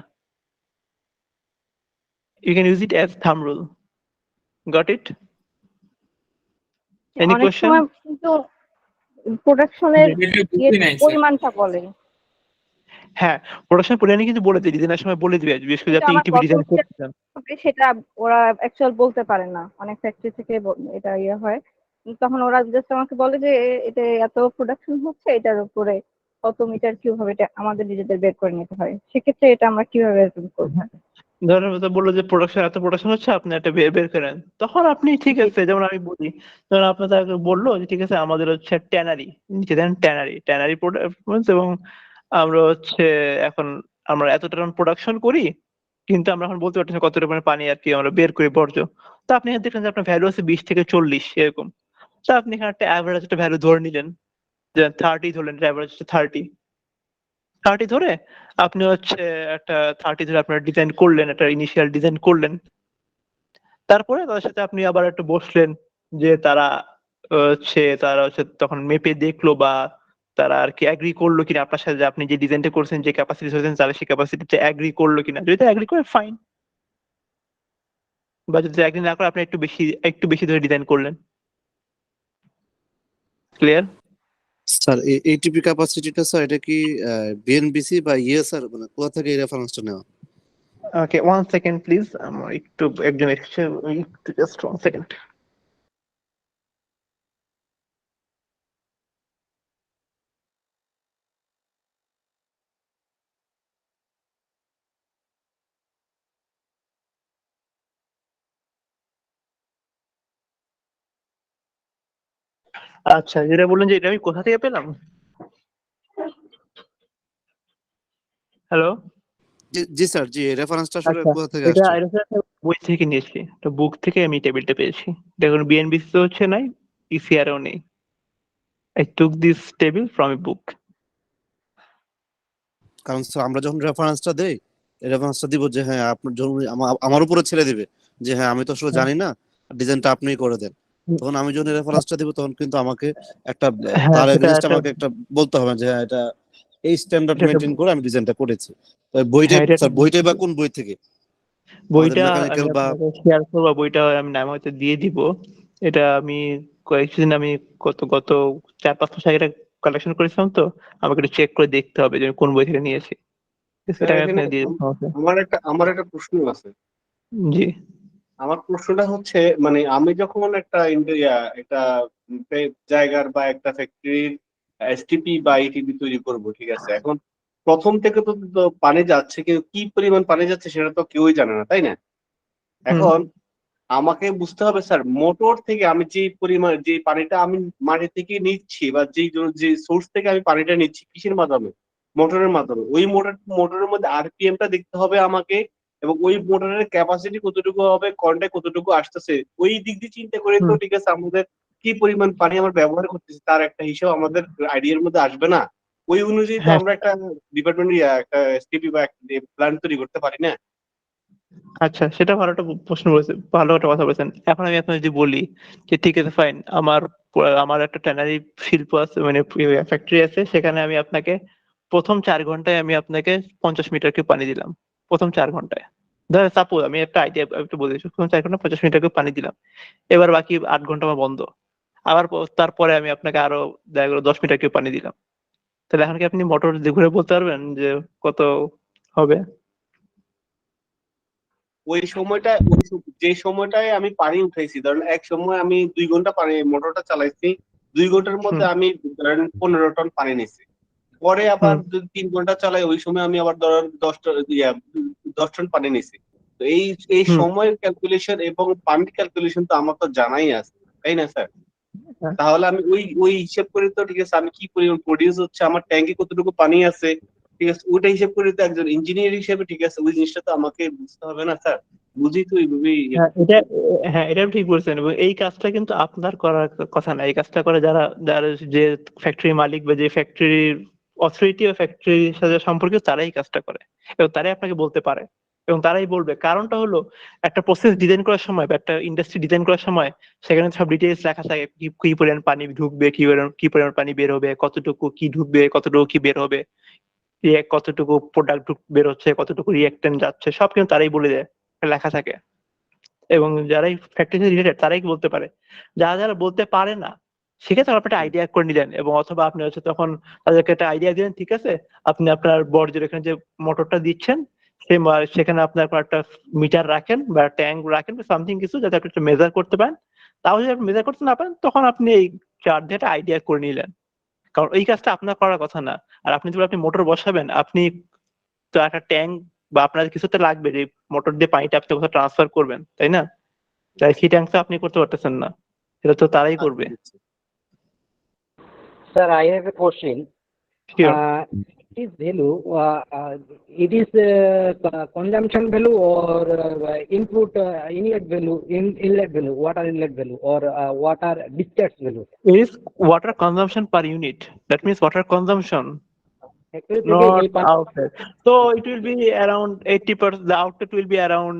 You can use it as thumb rule. Got it? Any অনেক question? সময় কিন্তু প্রোডাকশনের এটা বুঝি নাই স্যার। পরিমাণটা বলে, হ্যাঁ, প্রোডাকশন পরিমাণে কিন্তু বলে দিই, ডিজাইনের সময় বলে দিবে, বিশেষ করে কিন্তু আপনি আমার ইটিপি ডিজাইন করতে চান। সেটা ওরা অ্যাকচুয়াল বলতে পারে না, অনেক ফ্যাক্টরি থেকে এটা ইয়ে হয়, তখন ওরা জাস্ট আমাকে বলে যে এটা এত প্রোডাকশন হচ্ছে, এটার উপরে কত মিটার কিউব হবে এটা আমাদের নিজেদের বের করে নিতে হয়। সেক্ষেত্রে এটা আমরা কিভাবে করবো? ধরেন বললো যে এত প্রোডাকশন হচ্ছে, আপনি একটা বের করেন, তখন আপনি ঠিক আছে, যেমন আমি বলি, ধরেন আপনার তাকে বললো যে ঠিক আছে আমাদের হচ্ছে ট্যানারি, নিচে দেন ট্যানারি প্রোডাক্ট, এবং আমরা হচ্ছে এখন আমরা এত টন প্রোডাকশন করি, কিন্তু আমরা এখন বলতে পারছি না কত পরিমাণে পানি আর কি আমরা বের করি বর্জ্য। তো আপনি এখানে দেখলেন যে আপনার ভ্যালু আছে 20 থেকে 40 এরকম। তো আপনি এখানে একটা অ্যাভারেজ একটা ভ্যালু ধরে নিলেন, যে 30 ধরলেন, অ্যাভারেজ 30 ধরে আপনি হচ্ছে একটা 30 ধরে আপনার ডিজাইন করলেন, একটা ইনিশিয়াল ডিজাইন করলেন। তারপরে তাদের সাথে আপনি আবার একটু বসলেন, যে তারা হচ্ছে তখন মেপে দেখলো, বা তারা আর কি অ্যাগ্রি করলো কিনা আপনার সাথে, যে আপনি যে ডিজাইনটা করছেন, যে ক্যাপাসিটি হয়েছেন, তারা সেই ক্যাপাসিটিতে অ্যাগ্রি করলো কিনা। যদি অ্যাগ্রি করে ফাইন, বা যদি অ্যাগ্রি না করে আপনি একটু বেশি ধরে ডিজাইন করলেন। ক্লিয়ার? স্যার এইটিপি ক্যাপাসিটিটা স্যার এটা কি বিএনবিসি বা ইএসআর মানে কোথা থেকে এই রেফারেন্সটা নেওয়া? ওকে, 1 সেকেন্ড প্লিজ, আমার একটু একজন এসেছে, একটু জাস্ট 1 সেকেন্ড। আচ্ছা, যেটা বললেন যে এটা আমি কোথা থেকে পেলাম। হ্যালো। জি স্যার, জি রেফারেন্সটা আসলে আচ্ছা, কোথা থেকে এটা আসছে? একটা বই থেকে নিয়েছি, তো বুক থেকে আমি টেবিলটা পেয়েছি। দেখুন, বিএনবিসি তো হচ্ছে নাই, ইসিআরও নেই। I took this table from a book. কারণ স্যার আমরা যখন রেফারেন্সটা দেই, রেফারেন্সটা দিব যে হ্যাঁ আপনার জন্য আমার উপরে ছেড়ে দিবে যে হ্যাঁ আমি তো আসলে জানি না, ডিজাইনটা আপনিই করে দেন। তখন আমি যখন রেফারেন্সটা দিব তখন কিন্তু আমাকে একটা হ্যাঁ, তার সেটা এগেইনস্ট একটা, আমাকে একটা বলতে হবে যে হ্যাঁ এটা এই স্ট্যান্ডার্ড এটা একটা, মেইনটেইন করে আমি ডিজাইনটা করেছি। তো বইটা হ্যাঁ, এটা একটা স্যার বইটাই বা কোন বই থেকে? আমাদের বইটা আমি মেকানিক্যাল বা আপনাকে শেয়ার করবো, বইটা আমি নাম হয়তো দিয়ে দিব। এটা আমি কয়েকদিন আমি গত 4-5 মাস আগে কালেকশন করেছিলাম, তো আমাকে একটু চেক করে দেখতে হবে যে আমি কোন বই থেকে নিয়েছি। সেটা স্যার আমি এখানে আপনাকে দিয়ে দিবো। আমার একটা প্রশ্ন আছে। জি। আমার প্রশ্নটা হচ্ছে মানে আমি যখন একটা একটা জায়গার বা একটা ফ্যাক্টরির এসটিপি বা ইটিপি তৈরি করব, ঠিক আছে, এখন প্রথম থেকে তো পানি যাচ্ছে, কিন্তু কি পরিমাণ পানি যাচ্ছে সেটা তো কেউই জানে না, তাই না? হুম এখন আমাকে বুঝতে হবে স্যার, মোটর থেকে আমি যে পরিমাণ যে পানিটা আমি মাটি থেকে নিচ্ছি, বা যে সোর্স থেকে আমি পানিটা নিচ্ছি, কিসের মাধ্যমে? মোটরের মাধ্যমে। ওই মোটরের মধ্যে আরপিএমটা দেখতে হবে আমাকে, এবং ওই মোটরের ক্যাপাসিটি কতটুকু হবে, কারেন্টে কতটুকু আসতেছে, ওই দিক দিয়ে চিন্তা করে তো হুম। ঠিক আছে আমাদের কি পরিমাণ পানি আমরা ব্যবহার করতেছি তার একটা হিসাব আমাদের আইডিয়ার মধ্যে আসবে না? ওই অনুযায়ী তো হ্যাঁ, আমরা একটা ডিপার্টমেন্ট একটা এসটিপি বা একটা প্ল্যান তৈরি করতে পারি না? আচ্ছা, সেটা ভালো একটা প্রশ্ন বলেছে, ভালো একটা কথা বলেছেন। এখন আমি আপনাকে যদি বলি যে ঠিক আছে ফাইন, আমার একটা ট্যানারি শিল্প আছে, মানে ফ্যাক্টরি আছে, সেখানে আমি আপনাকে প্রথম 4 ঘন্টায় আমি আপনাকে 50 মিটার কিউব পানি দিলাম। প্রথম 4 ঘন্টায়, ধরেন সাপোজ আমি একটা আইডিয়া একটু বলে দিচ্ছি, প্রথম 4 ঘন্টা 50 মিটার কিউব পানি দিলাম। এবার বাকি 8 ঘন্টা আমার বন্ধ। আবার তারপরে আমি আপনাকে আরো দেখা গেলো 10 মিটার কিউব পানি দিলাম। তাহলে এখন কি আপনি মোটর দিয়ে ঘুরে বলতে পারবেন যে কত হবে? যে সময়টায় আমি পানি উঠাইছি, ধরেন এক সময় আমি 2 ঘন্টা পানি মোটরটা চালাইছি, 2 ঘন্টার হুম মধ্যে আমি ধরেন 15 টন পানি নিছি। পরে আবার হুম যদি 3 ঘন্টা চালাই, ওই সময় আমি আবার ধরেন 10 টন পানি নিছি। তো এই হুম সময়ের ক্যালকুলেশন এবং পানির ক্যালকুলেশন তো আমার তো জানাই আছে, তাই না স্যার? তাহলে আমি ওই হিসেব করে তো ঠিক আছে আমি কি পরিমাণ প্রডিউস হচ্ছে, আমার ট্যাঙ্কে কতটুকু পানি আছে, ঠিক আছে, ওইটা হিসেব করে তো একজন ইঞ্জিনিয়ার হিসেবে ঠিক আছে ওই জিনিসটা তো আমাকে বুঝতে হবে না স্যার? বুঝি তো এইভাবেই হ্যাঁ, এটা ঠিক বলছেন, এবং এই কাজটা কিন্তু আপনার করার কথা না। এই কাজটা করে যারা যারা যে ফ্যাক্টরি মালিক, বা যে ফ্যাক্টরির অথরিটি বা ফ্যাক্টরির সাথে সম্পর্কিত, তারাই এই কাজটা করে, এবং তারাই আপনাকে বলতে পারে। এবং তারাই বলবে। কারণটা হলো একটা প্রসেস ডিজাইন করার সময় বা একটা ইন্ডাস্ট্রি ডিজাইন করার সময় সেখানে সব ডিটেইলস লেখা থাকে, কি পরিমাণ পানি ঢুকবে, কি পরিমাণ পানি বের হবে, কতটুকু কি ঢুকবে, কতটুকু কি বের হবে, কতটুকু প্রোডাক্ট বের হচ্ছে, কতটুকু রিঅ্যাক্টেন্ট যাচ্ছে, সব কিন্তু তারাই বলে দেয়, লেখা থাকে। এবং যারাই ফ্যাক্টরি রিলেটেড তারাই বলতে পারে। যারা বলতে পারে না সেক্ষেত্রে আপনি একটা আইডিয়া করে নিলেন, এবং অথবা আপনি হচ্ছে তখন তাদেরকে একটা আইডিয়া দিলেন, ঠিক আছে আপনি আপনার বর্জ্যের এখানে যে মোটরটা দিচ্ছেন সেখানে আপনার একটা মিটার রাখেন বা ট্যাঙ্ক রাখেন বা সামথিং কিছু, যাতে আপনি একটা মেজার করতে পারেন। তাও যদি আপনি মেজার করতে না পারেন তখন আপনি এই চার্ট দিয়ে একটা আইডিয়া করে নিলেন, কারণ এই কাজটা আপনার করার কথা না। আর আপনি যখন আপনি মোটর বসাবেন, আপনি তো একটা ট্যাঙ্ক বা আপনার কিছু তো লাগবে যে মোটর দিয়ে পানিটা আপনি কোথাও ট্রান্সফার করবেন, তাই না? তাই সেই ট্যাঙ্ক তো আপনি করতে পারতেছেন না, সেটা তো তারাই করবে। Sir, I have a question. Sure. It is value, it is consumption value or input inlet value, inlet value, water inlet value, or water discharge value. It is water consumption per unit. That means water consumption, Actually, not outlet. So it will be around 80%. The outlet will be around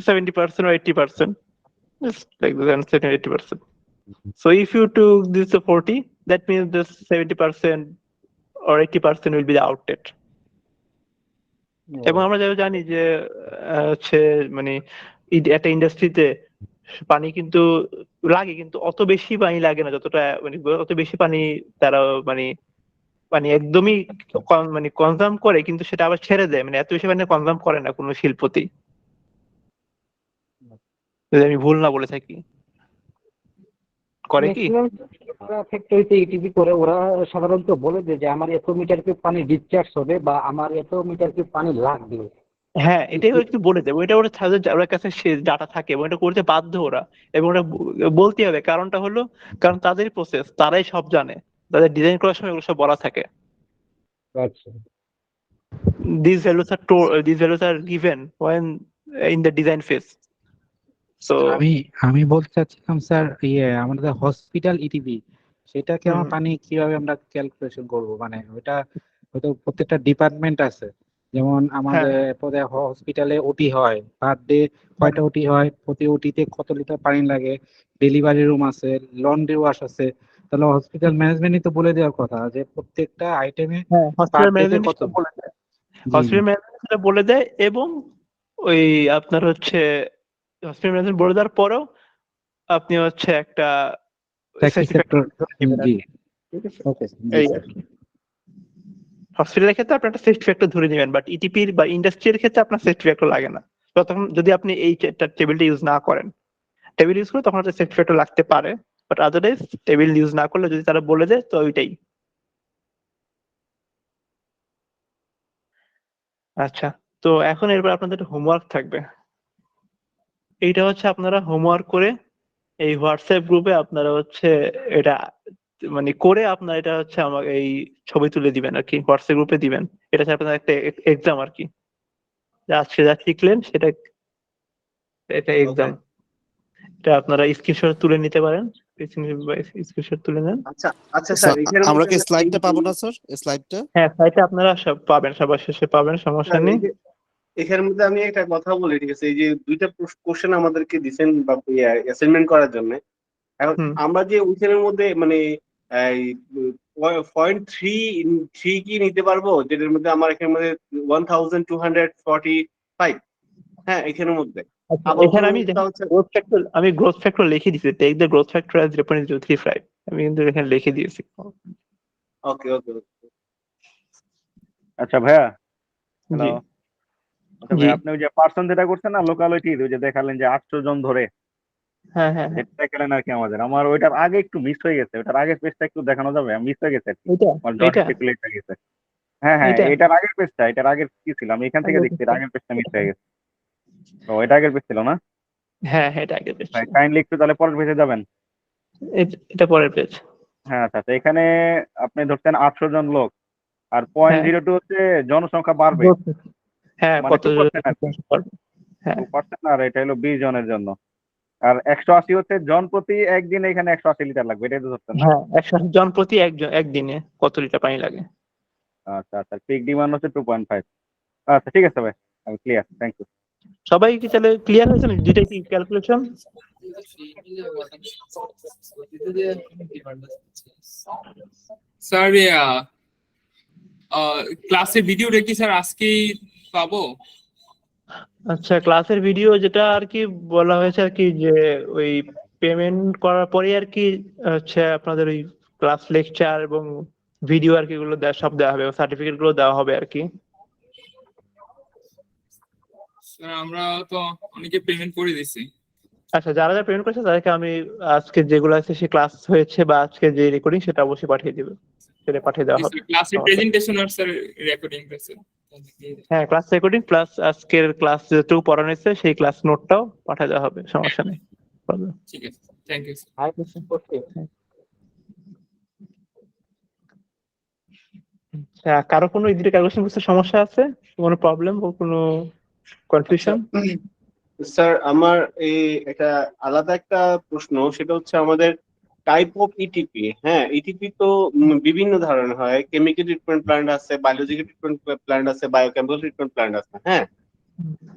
70% or 80%. Just like the answer 80%. So if you took this to 40, that means this 70% or 80% will be the outlet. এবং আমরা যেটা জানি যে হচ্ছে মানে একটা ইন্ডাস্ট্রিতে পানি কিন্তু লাগে, কিন্তু অত বেশি পানি লাগে না যতটা, মানে অত বেশি পানি তারা মানে মানে একদমই মানে কনজাম করে, কিন্তু সেটা আবার ছেড়ে দেয়, মানে এত বেশি পানি কনজাম করে না কোনো শিল্পতেই, যদি আমি ভুল না বলে থাকি। করে কি? ম্যাক্সিমাম ফ্যাক্টরিতে ইটিপি করে ওরা সাধারণত বলে যে আমার এত মিটার কিউব পানি ডিসচার্জ হবে বা আমার এত মিটার কিউব পানি লাগবে। হ্যাঁ, এটাই ওরা কিন্তু বলে দেবে, ওইটা ওরা ওর কাছে ডাটা থাকে এবং এটা করতে বাধ্য ওরা, এবং ওরা বলতে হবে। কারণটা হলো কারণ তাদের প্রসেস, তারাই সব জানে, তাদের ডিজাইন করার সময় ওগুলো সব বলা থাকে। আচ্ছা, These values are given when in the design phase. So আমি আমি বলতে চাচ্ছিলাম স্যার, আমাদের হসপিটাল ইটিপি সেটাকে আমার পানি কিভাবে আমরা ক্যালকুলেশন করব, মানে ওইটা হয়তো প্রত্যেকটা ডিপার্টমেন্ট আছে, যেমন আমাদের হসপিটালে ওটি হয়, পার ডে কয়টা ওটি হয়, প্রতি ওটিতে কত লিটার পানি লাগে, ডেলিভারি রুম আছে, লন্ড্রি ওয়াশ আছে, তাহলে হসপিটাল ম্যানেজমেন্টই তো বলে দেওয়ার কথা যে প্রত্যেকটা আইটেমে পার হসপিটাল ডে ম্যানেজমেন্ট কত। বলে দেয়, জি হসপিটাল ম্যানেজমেন্ট বলে দেয়, এবং ওই আপনার হচ্ছে হসপিটাল ম্যানেজমেন্ট বলে দেওয়ার পরেও আপনি হচ্ছে একটা সেক্টর, জি ওকে জি স্যার। হসপিটালের ক্ষেত্রে আপনি একটা সেফটি ফ্যাক্টর ধরে নেবেন, বাট ইটিপির বা ইন্ডাস্ট্রির ক্ষেত্রে আপনার সেফটি ফ্যাক্টর লাগে না। তখন যদি আপনি এই টেবিলটা ইউজ না করেন, টেবিল ইউজ করে তখন একটা সেফটি ফ্যাক্টর লাগতে পারে, বাট আদারওয়াইজ টেবিল ইউজ না করলে যদি তারা বলে দেয় তো ওইটাই। আচ্ছা, তো এখন এরপর আপনাদের একটা হোমওয়ার্ক থাকবে। এইটা হচ্ছে আপনারা হোমওয়ার্ক করে এই হোয়াটসঅ্যাপ গ্রুপে আপনারা হচ্ছে এটা মানে করে আপনারা এটা হচ্ছে আমাকে এই ছবি তুলে দিবেন আর কি, হোয়াটসঅ্যাপ গ্রুপে দিবেন। এটা হচ্ছে আপনার একটা এক্সাম আর কি, আজকে যা শিখলেন সেটা, এটা এক্সাম। এটা আপনারা স্ক্রিনশট তুলে নিতে পারেন, স্ক্রিনশট তুলে নেন। আচ্ছা আচ্ছা স্যার, এখানে আমরা কি স্লাইডটা পাবো না স্যার? স্লাইডটা হ্যাঁ, সাইটে আপনারা সব পাবেন, সবার শেষে পাবেন, সমস্যা নেই। এখানের মধ্যে আমি একটা কথা বলি, ঠিক আছে? এই যে দুইটা কোশ্চেন আমাদেরকে দিছেন বা অ্যাসাইনমেন্ট করার জন্য, এখন আমরা যে ওইখানের মধ্যে মানে পয়েন্ট থ্রি কি নিতে পারবো, যেটার মধ্যে আমার এখানের মধ্যে 1245, হ্যাঁ এখানের মধ্যে আবার এখানে আমি গ্রোথ ফ্যাক্টর লিখে দিয়েছি, take the growth factor as 0.035, আমি কিন্তু এখানে লিখে দিয়েছি। ওকে ওকে। আচ্ছা ভাইয়া, হ্যালো। জি আচ্ছা ভাই, আপনি ওই যে পার্সন যেটা করছেন না লোকালিটি, ওই যে দেখালেন যে 800 জন ধরে, হ্যাঁ হ্যাঁ যেটা দেখালেন আর কি, আমার ওইটার আগে একটু মিস হয়ে গেছে, ওইটার আগের পেজটা একটু দেখানো যাবে? মিস হয়ে গেছে আর কি, আমার জয়েন্ট একটু লেট হয়ে গেছে। হ্যাঁ হ্যাঁ, এটার আগের পেজটা, এটার আগের কি ছিল, আমি এখান থেকে দেখছি এর আগের পেজটা মিস হয়ে গেছে। তো এটা আগের পেজ ছিল না? হ্যাঁ, এটা আগের পেজ। ভাই কাইন্ডলি একটু তাহলে পরের পেজে যাবেন। এটা পরের পেজ। হ্যাঁ আচ্ছা, তো এখানে আপনি ধরছেন 800 জন লোক, আর 0.02 হচ্ছে জনসংখ্যা বাড়বে, হ্যাঁ মানে কত 2% আর কি, 2%, আর এটা হলো 20 জনের জন্য। আর 180 হচ্ছে জন প্রতি একদিন এখানে 180 লিটার লাগবে, এটাই তো ধরছেন না? হ্যাঁ, 100 জন প্রতি একদিনে কত লিটার পানি লাগে। আচ্ছা আচ্ছা, পিক ডিমান্ড হচ্ছে 2.5। আচ্ছা ঠিক আছে ভাই। আমি ক্লিয়ার, থ্যাংক ইউ। সবাই কি তাহলে ক্লিয়ার হয়েছে না দুইটা কি ক্যালকুলেশন? স্যার ক্লাসের ভিডিওটা কি স্যার আজকেই পাবো? আচ্ছা, ক্লাসের ভিডিও যেটা আর কি বলা হয়েছে আর কি, যে ওই পেমেন্ট করার পরে আর কি হচ্ছে আপনাদের ওই ক্লাস লেকচার এবং ভিডিও আর কি গুলো সব দেওয়া হবে, সার্টিফিকেট গুলো দেওয়া হবে আর কি। স্যার আমরা তো অনেকে পেমেন্ট করে দিছি। আচ্ছা, যারা যারা পেমেন্ট করেছে তাদেরকে আমি আজকে যেগুলো আছে সে ক্লাস হয়েছে বা আজকে যে রেকর্ডিং সেটা অবশ্যই পাঠিয়ে দিবে, সেটা পাঠিয়ে দেওয়া হবে। ক্লাসের প্রেজেন্টেশন আর স্যার রেকর্ডিং আছে। হ্যাঁ, ক্লাস রেকর্ডিং প্লাস আজকের ক্লাস যেটুকু পড়ানো হয়েছে সেই ক্লাস নোটটাও পাঠিয়ে দেওয়া হবে, সমস্যা নেই। ঠিক আছে, থ্যাংক ইউ। আচ্ছা, কারো কোনো ইদিতে ক্যালকুলেশন করতে সমস্যা আছে, কোনো প্রবলেম বা কোনো কনফিউশন? স্যার আমার একটা আলাদা একটা প্রশ্ন, সেটা হচ্ছে আমাদের টাইপ অফ ইটিপি। হ্যাঁ, ইটিপি তো বিভিন্ন ধরনের হয়, কেমিক্যাল ট্রিটমেন্ট প্ল্যান্ট আছে, বায়োলজিক্যাল ট্রিটমেন্ট প্ল্যান্ট আছে, বায়োকেমিক্যাল ট্রিটমেন্ট প্ল্যান্ট আছে। হ্যাঁ,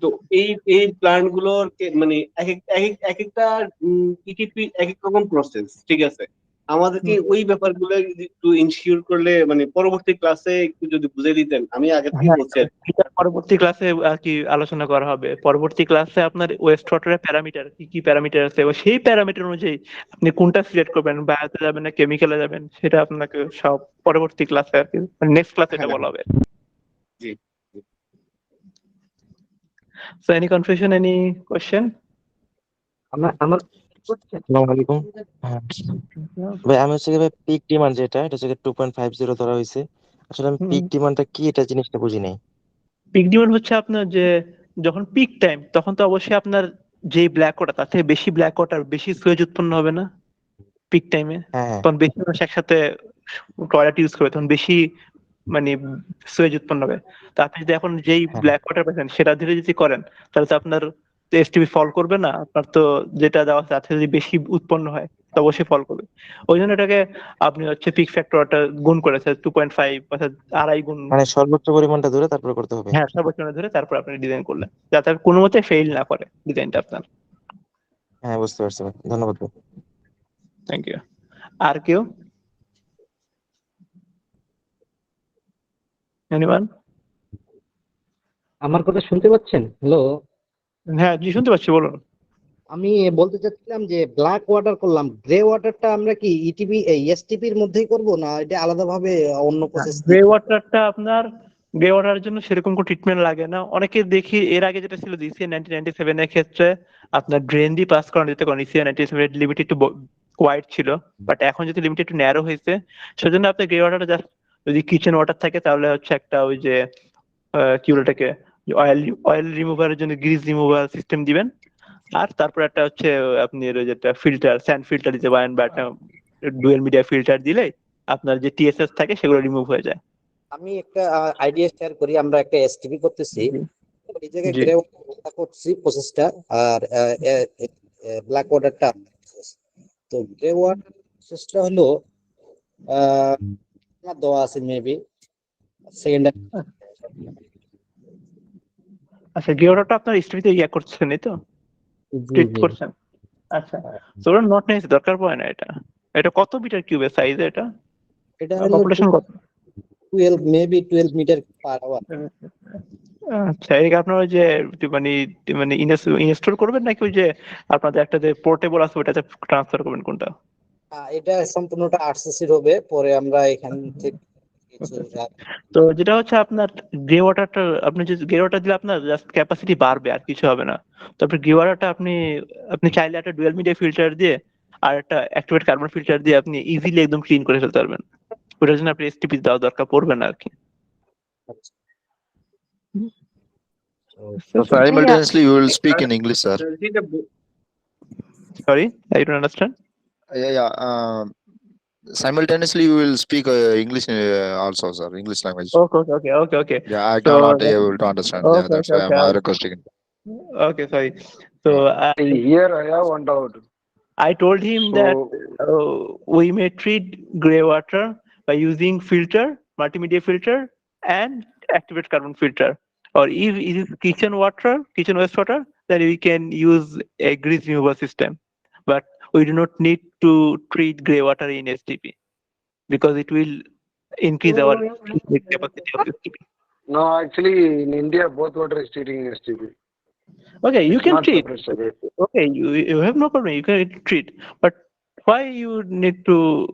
তো এই প্ল্যান্ট গুলোর মানে এক একটা ইটিপি এক এক রকম প্রসেস, ঠিক আছে। আমাদেরকে ওই ব্যাপারগুলো একটু ইনশিওর করলে, মানে পরবর্তী ক্লাসে একটু যদি বুঝিয়ে দিতেন, আমি আগে থেকে বলছি। পরবর্তী ক্লাসে আর কি আলোচনা করা হবে। পরবর্তী ক্লাসে আপনার ওয়েস্ট ওয়াটারের প্যারামিটার কি কি প্যারামিটার আছে, সেই প্যারামিটার অনুযায়ী আপনি কোনটা সিলেক্ট করবেন, বায়োতে যাবেন না কেমিক্যালে যাবেন, সেটা আপনাকে সব পরবর্তী ক্লাসে আর কি, নেক্সট ক্লাসে এটা বলা হবে। জি। So any confusion, any question? আসসালামু আলাইকুম। হ্যাঁ ভাই, আমি হচ্ছে ভাই পিক ডিমান্ড যেটা, এটা হচ্ছে 2.50 ধরা হয়েছে। আসলে আমি পিক ডিমান্ডটা কি, এটা জিনিসটা বুঝি নাই। পিক ডিমান্ড হচ্ছে আপনার যে যখন পিক টাইম, তখন তো অবশ্যই আপনার যে ব্ল্যাক ওয়াটার তার থেকে বেশি ব্ল্যাক ওয়াটার, বেশি সুয়েজ উৎপন্ন হবে না পিক টাইমে? তখন বেশি মানুষ একসাথে টয়লেট ইউজ করবে, তখন বেশি মানে সুয়েজ উৎপন্ন হবে। তো আপনি যদি এখন যেই ব্ল্যাক ওয়াটার পাচ্ছেন সেটা ধীরে যদি করেন, তাহলে তো আপনার এসটিপি ফল করবে না। আপনার তো যেটা দেওয়া আছে তার থেকে যদি বেশি উৎপন্ন হয় তো অবশ্যই ফল করবে। ওই জন্য এটাকে আপনি হচ্ছে পিক ফ্যাক্টরটা গুণ করেছে 2.5 অর্থাৎ 2.5 গুণ, মানে সর্বোচ্চ পরিমাণটা ধরে তারপরে করতে হবে। হ্যাঁ সর্বোচ্চ ধরে তারপর আপনি ডিজাইন করলেন, যাতে কোনো মতে ফেইল না করে ডিজাইনটা আপনার। হ্যাঁ, বুঝতে পারছি ভাই, ধন্যবাদ ভাই। Thank you. আর কেউ? এনিওয়ান? আমার কথা শুনতে পাচ্ছেন? হ্যালো। হ্যাঁ জি, শুনতে পাচ্ছি, বলুন। আমি বলতে চাচ্ছিলাম যে ব্ল্যাক ওয়াটার করলাম, গ্রে ওয়াটারটা আমরা কি ইটিপি এসটিপি এর মধ্যেই করব, না এটা আলাদাভাবে অন্য প্রসেস? গ্রে ওয়াটারটা আপনার, গ্রে ওয়াটারের জন্য সেরকম কোনো ট্রিটমেন্ট লাগে না। অনেকে দেখি এর আগে যেটা ছিল ডিসি 1997 এর ক্ষেত্রে আপনার ড্রেন দিয়ে পাস করানো যেত, কারণ ডিসি 97 লিমিট একটু ওয়াইড ছিল, বাট এখন যদি লিমিট একটু ন্যারো হয়েছে, সেজন্য আপনি গ্রে ওয়াটারটা জাস্ট যদি কিচেন ওয়াটার থাকে তাহলে হচ্ছে একটা ওই যে কি বলে এটাকে, অয়েল রিমুভারের জন্য গ্রিজ রিমুভার সিস্টেম দিবেন, আর তারপর একটা হচ্ছে আপনি যেটা ফিল্টার, স্যান্ড ফিল্টার দিতে পারেন, বা একটা ডুয়েল মিডিয়া ফিল্টার দিলে আপনার যে টিএসএস থাকে সেগুলো রিমুভ হয়ে যায়। আমি একটা আইডিয়া শেয়ার করি। আমরা একটা এসটিপি করতেছি, এই জায়গায় গ্রে ওয়াটার করছি প্রসেসটা, আর ব্ল্যাক ওয়াটারটা। তো গ্রে ওয়াটার প্রসেসটা হলো দেওয়া আছে মেবি সেকেন্ড। আচ্ছা, গ্রে ওয়াটারটা আপনার স্ট্রিতে ইয়া করছেন, এই তো ট্রিট করছেন। আচ্ছা, তো ওটা নট নেই, দরকার পড়ে না। এটা এটা কত মিটার কিউবের সাইজ? এটা এটা পপুলেশন কত? 12 মেবি 12 মিটার পার আওয়ার। আচ্ছা, এই আপনার ওই যে মানে মানে ইনস্টল করবেন নাকি ওই যে আপনাদের একটা যে পোর্টেবল আছে ওটাতে ট্রান্সফার করবেন, কোনটা? এটা সম্পূর্ণটা আরসিসির হবে, পরে আমরা এখান থেকে কিছু তো যেটা হচ্ছে আপনার গ্রে ওয়াটারটা, আপনি যে গ্রে ওয়াটার দিলে আপনার জাস্ট ক্যাপাসিটি বাড়বে, আর কিছু হবে না। তারপর গ্রে ওয়াটারটা আপনি আপনি চাইলে একটা ডুয়াল মিডিয়া ফিল্টার দিয়ে আর একটা অ্যাক্টিভেট কার্বন ফিল্টার দিয়ে আপনি ইজিলি একদম ক্লিন করে ফেলতে পারবেন। ওটার জন্য আপনি এসটিপি দেওয়া দরকার পড়বে না আর কি। So simultaneously you will speak in English, sir. Sorry, I don't understand. Yeah. Simultaneously you will speak English also, sir. English language. Okay. Yeah, I cannot able to understand. Yeah, that's why I'm requesting. Okay, sorry. So here I have one doubt. I told him that we may treat grey water by using filter, multimedia filter, and activate carbon filter. Or if it is kitchen wastewater, then we can use a grease removal system. But we do not need to treat grey water in STP because it will increase our treatment capacity of STP. No, actually, in India, both water is treating STP. Okay, you It's can not treat. separate. Okay, you have no problem. You can treat, but why you need to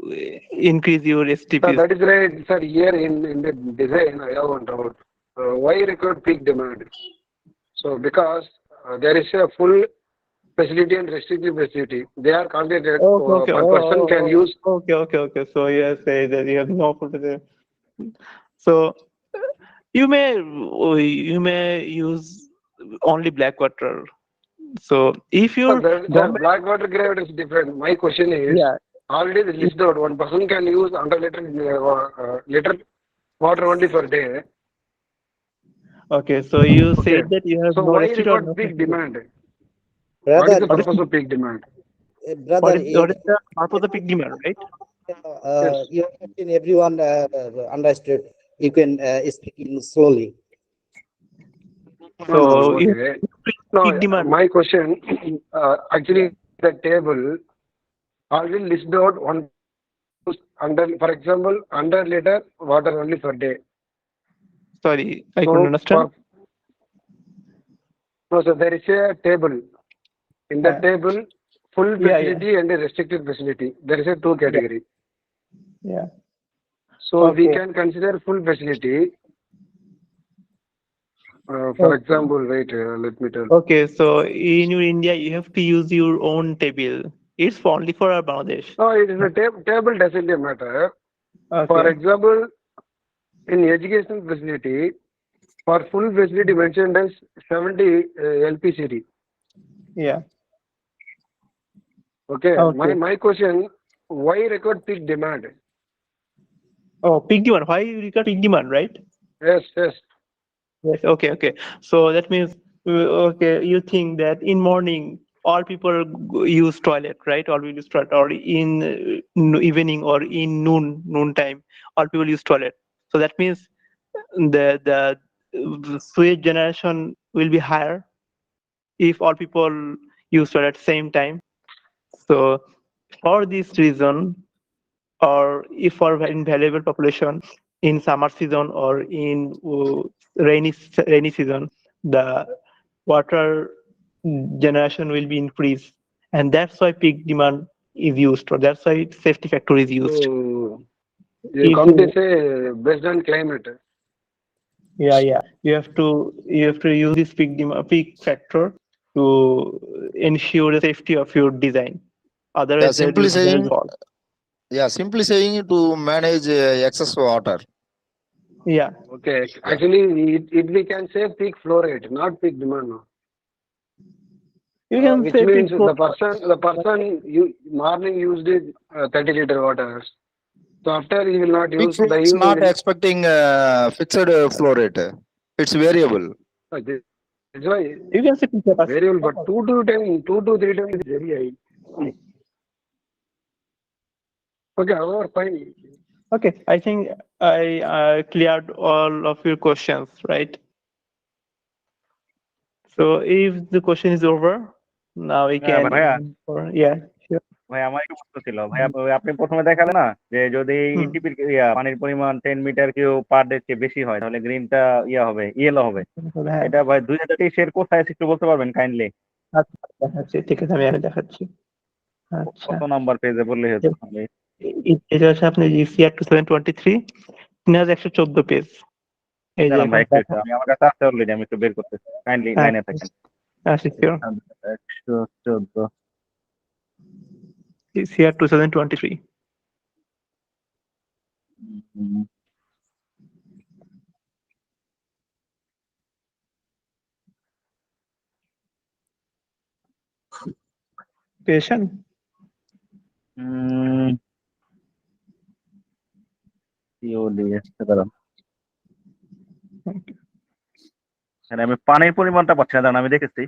increase your So STPs? that is right, sir. Here in the design, I have one doubt. Why record peak demand? So because there is a full facility and restrictive facility. They are calculated. Okay. Per person can use. Okay. So you say that you have no problem. So you may use only black water. So if your The black water grade is different. My question is, yeah, already the list out. One person can use 100 liter water only per day. okay. So you Okay. said that you have So no why restrict or record no peak facility. demand? What is Brother, the purpose of peak demand? brother, What is the purpose of the peak demand, right? Yes. you have seen everyone understood. You can speak in slowly. So you Okay. peak No, demand. my question, actually, the table already listed out one under, for example, 100 liter water only per day. Sorry, I couldn't So, understand. so there is a table. In that table, full Yeah. facility and a restricted facility. There is a two category. Yeah. So we Okay. can consider full facility. For Okay. example, wait, let me tell. Okay, so in your India, you have to use your own table. It's only for our Bangladesh. No, it is a table doesn't matter. For Okay. example, in educational facility, for full facility mentioned as 70 LPCD. Yeah. Okay. Okay. My question, why record peak demand? Oh, peak demand. Why you record peak demand, right? Yes. Yes. Okay. So that means okay, you think that in morning all people use toilet, right? All will use toilet, or in evening or in noon time, all people use toilet. So that means the sewage generation will be higher if all people use toilet at the same time. So for this reason, or if for invaluable population in summer season or in rainy season, the water generation will be increased, and that's why peak demand is used, or that's why safety factor is used. So you If come to say based on climate. yeah, you have to use this peak factor to ensure the safety of your design. Yeah, Otherwise, the simply design saying, will fall. simply saying to manage excess water. Yeah. Okay. Actually, we can say peak flow rate, not peak demand. No. You can Which say means peak flow. the person morning used it 30 liter water. So after he will not Peak use flow the is evening. not expecting fixed flow rate. It's variable. That's why You can say peak capacity. variable, but 2 to 3 times is very high. Okay, however, fine. Okay, I think I cleared all of your questions, right? So if the question is over, now we হ্যাঁ can ভাইয়া yeah, sure. ভাই আমার একটু প্রশ্ন ছিল ভাই আপনি প্রথমে দেখালেন না যে যদি ইটিপির পানির পরিমাণ 10 মিটার কিউ পার ডে চেয়ে বেশি হয় তাহলে গ্রিনটা হবে ইয়েলো হবে হ্যাঁ, এটা ভাই 2023 এর কোথায় আছে একটু বলতে পারবেন কাইন্ডলি আচ্ছা দেখাচ্ছি, ঠিক আছে, আমি আগে দেখাচ্ছি। আচ্ছা, কত নাম্বার পেজে বললে হতো এটা হচ্ছে আপনি জিসিআর 2023 3114 পেজ। এই যে দাঁড়ান ভাই এখন একটু আমি আমার কাছে আছে অলরেডি আমি একটু বের করতেছি কাইন্ডলি লাইনে থাকেন। আচ্ছা, শিওর। 114 জিসিআর 2023 পেয়েছেন? আমি পানির পরিমাণটা পাচ্ছি না, দাঁড়ান আমি দেখেছি।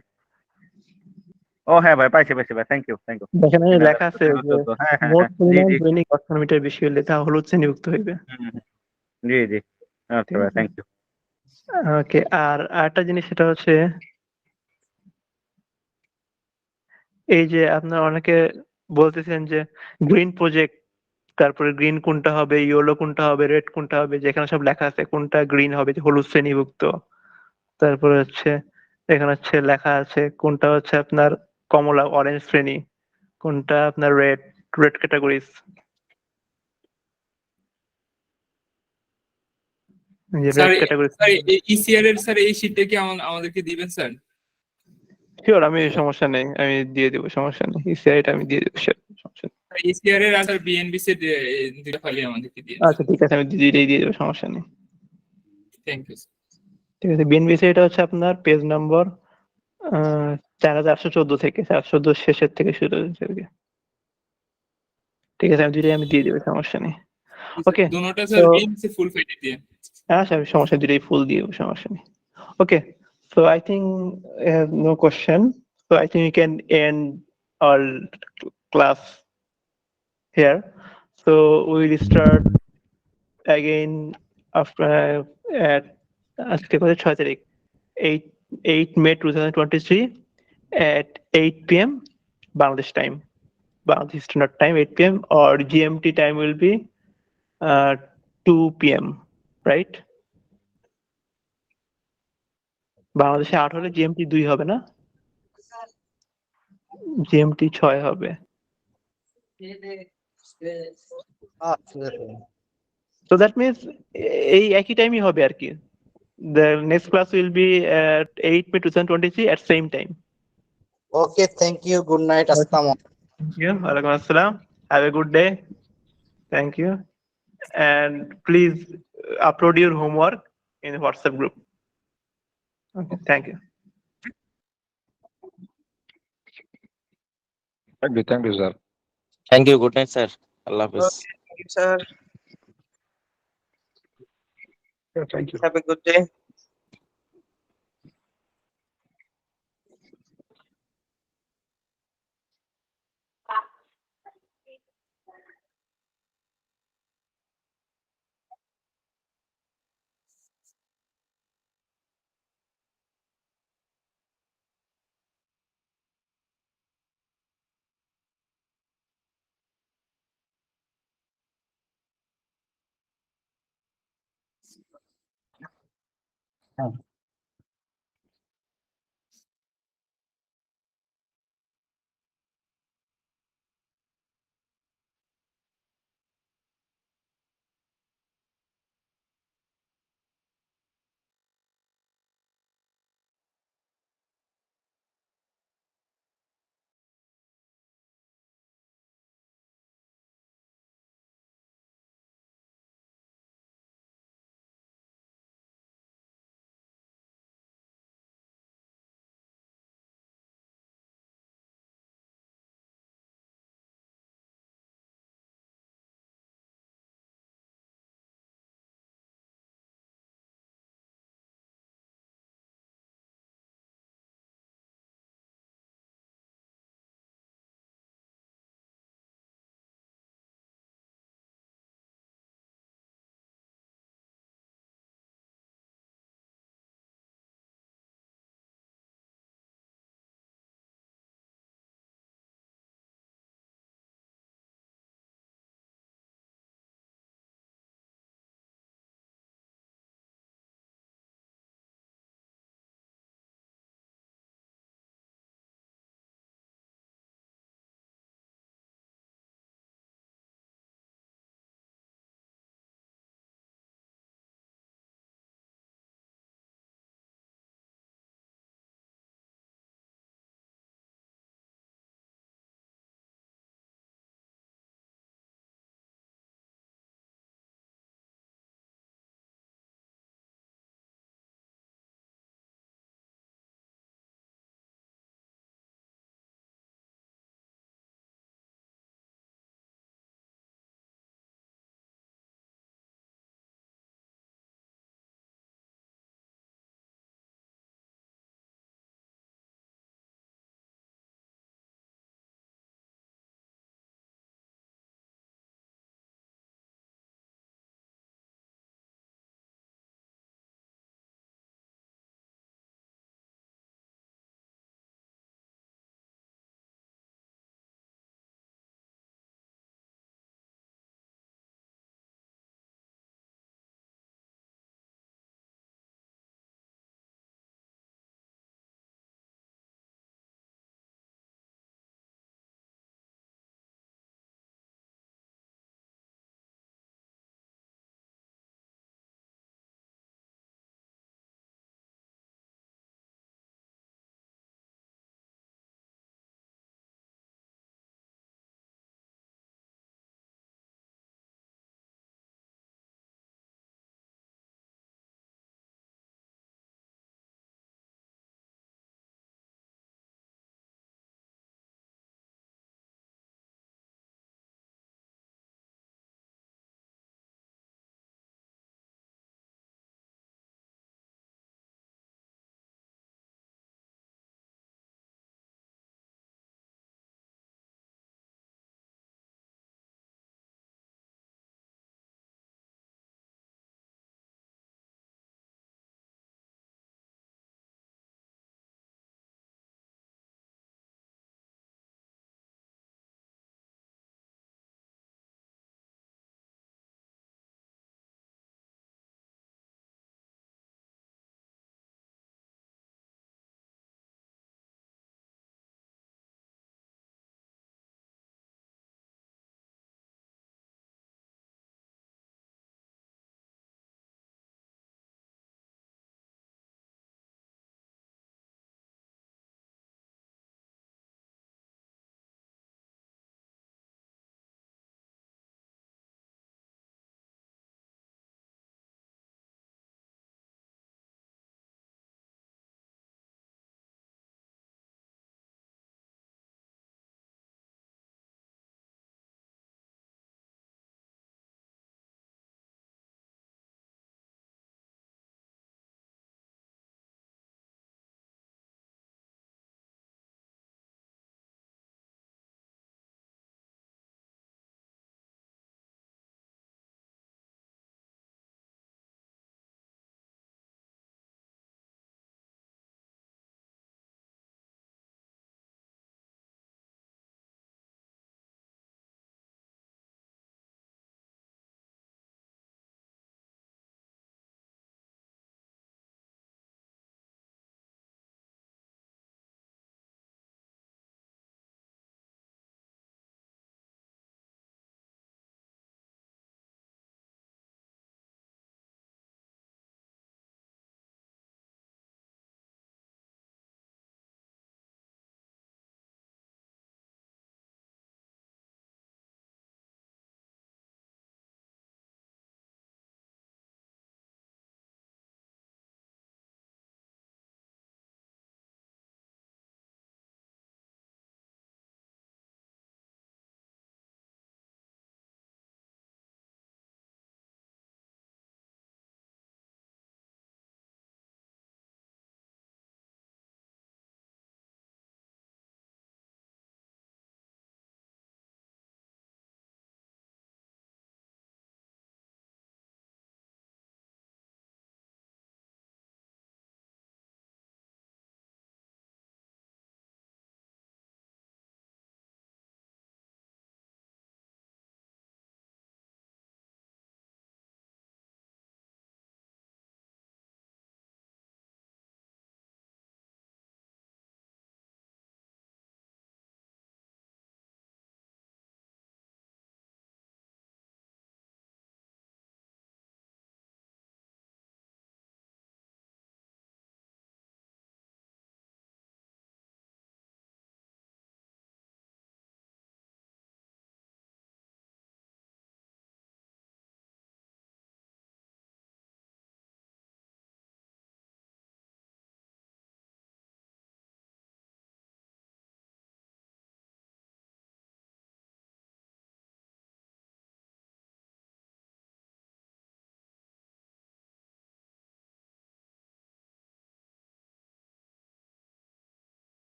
ও হ্যাঁ ভাই পাইছি ভাই, থ্যাংক ইউ দেখেন লেখা আছে যে হ্যাঁ মোট পরিমাণ জি দৈনিক 18 মিটার বেশি হলে তা হলুদ শ্রেণীভুক্ত হইবে। জি আচ্ছা ভাই, থ্যাংক ইউ। ওকে, আর আরেকটা জিনিস সেটা হচ্ছে এই যে আপনার অনেকে বলতেছেন যে গ্রিন প্রজেক্ট, তারপরে গ্রিন কোনটা হবে, ইয়েলো কোনটা হবে, রেড কোনটা হবে, যেখানে সব লেখা আছে কোনটা গ্রিন হবে যে হলুদ শ্রেণীভুক্ত। তারপরে হচ্ছে এখানে হচ্ছে লেখা আছে কোনটা হচ্ছে আপনার কমলা অরেঞ্জ শ্রেণী, কোনটা আপনার red red categories. Sir red category. Sir ECR এর স্যার এই শীটটা কি আমাদেরকে দিবেন স্যার? শিওর, আমি সমস্যা নেই, আমি দিয়ে দেবো, সমস্যা নেই, ইসিআইটা আমি দিয়ে দেবো, sure, সমস্যা নেই। ইসিআর এর আর বিএনবিসি দুটো ফাইলই আমাদেরকে দিয়ে। আচ্ছা ঠিক আছে, আমি দুইটাই দিয়ে দেবো, সমস্যা নেই। Thank you. ঠিক আছে, বিএনবিসি এটা হচ্ছে আপনার পেজ নম্বর 4814 থেকে 414 শেষের থেকে শুরু হয়েছে আর কি। ঠিক আছে, আমি দুইটাই আমি দিয়ে দেবো, সমস্যা নেই। ওকে, দুটোটা তো স্যার বিএনবিসি ফুল ফাইল দিয়ে। আচ্ছা, আমি সমস্যা নেই, দুইটাই ফুল দিয়ে দেবো, সমস্যা নেই। ওকে, so I think I have no question, so I think we can end our class here. So we will start again after at আজকে কত 6 তারিখ 8 May 2023 at 8 p.m. Bangladesh time, Bangladesh Standard Time 8 p.m. or GMT time will be 2 p.m. right? বাংলাদেশে 8 হলে GMT 2 হবে না, GMT 6 হবে। So that means এই একই টাইমই হবে আর কি। The next class will be at 8 May 2023 at same time. Okay, thank you. Good night. Assalamu. Thank you. Walaikum assalam. Have a good day. Thank you. And please upload your homework in the WhatsApp group. Okay, thank you. Thank you, sir. Thank you. Good night, sir. Allah Hafiz. Okay, thank you, sir. Thank you. Have a good day.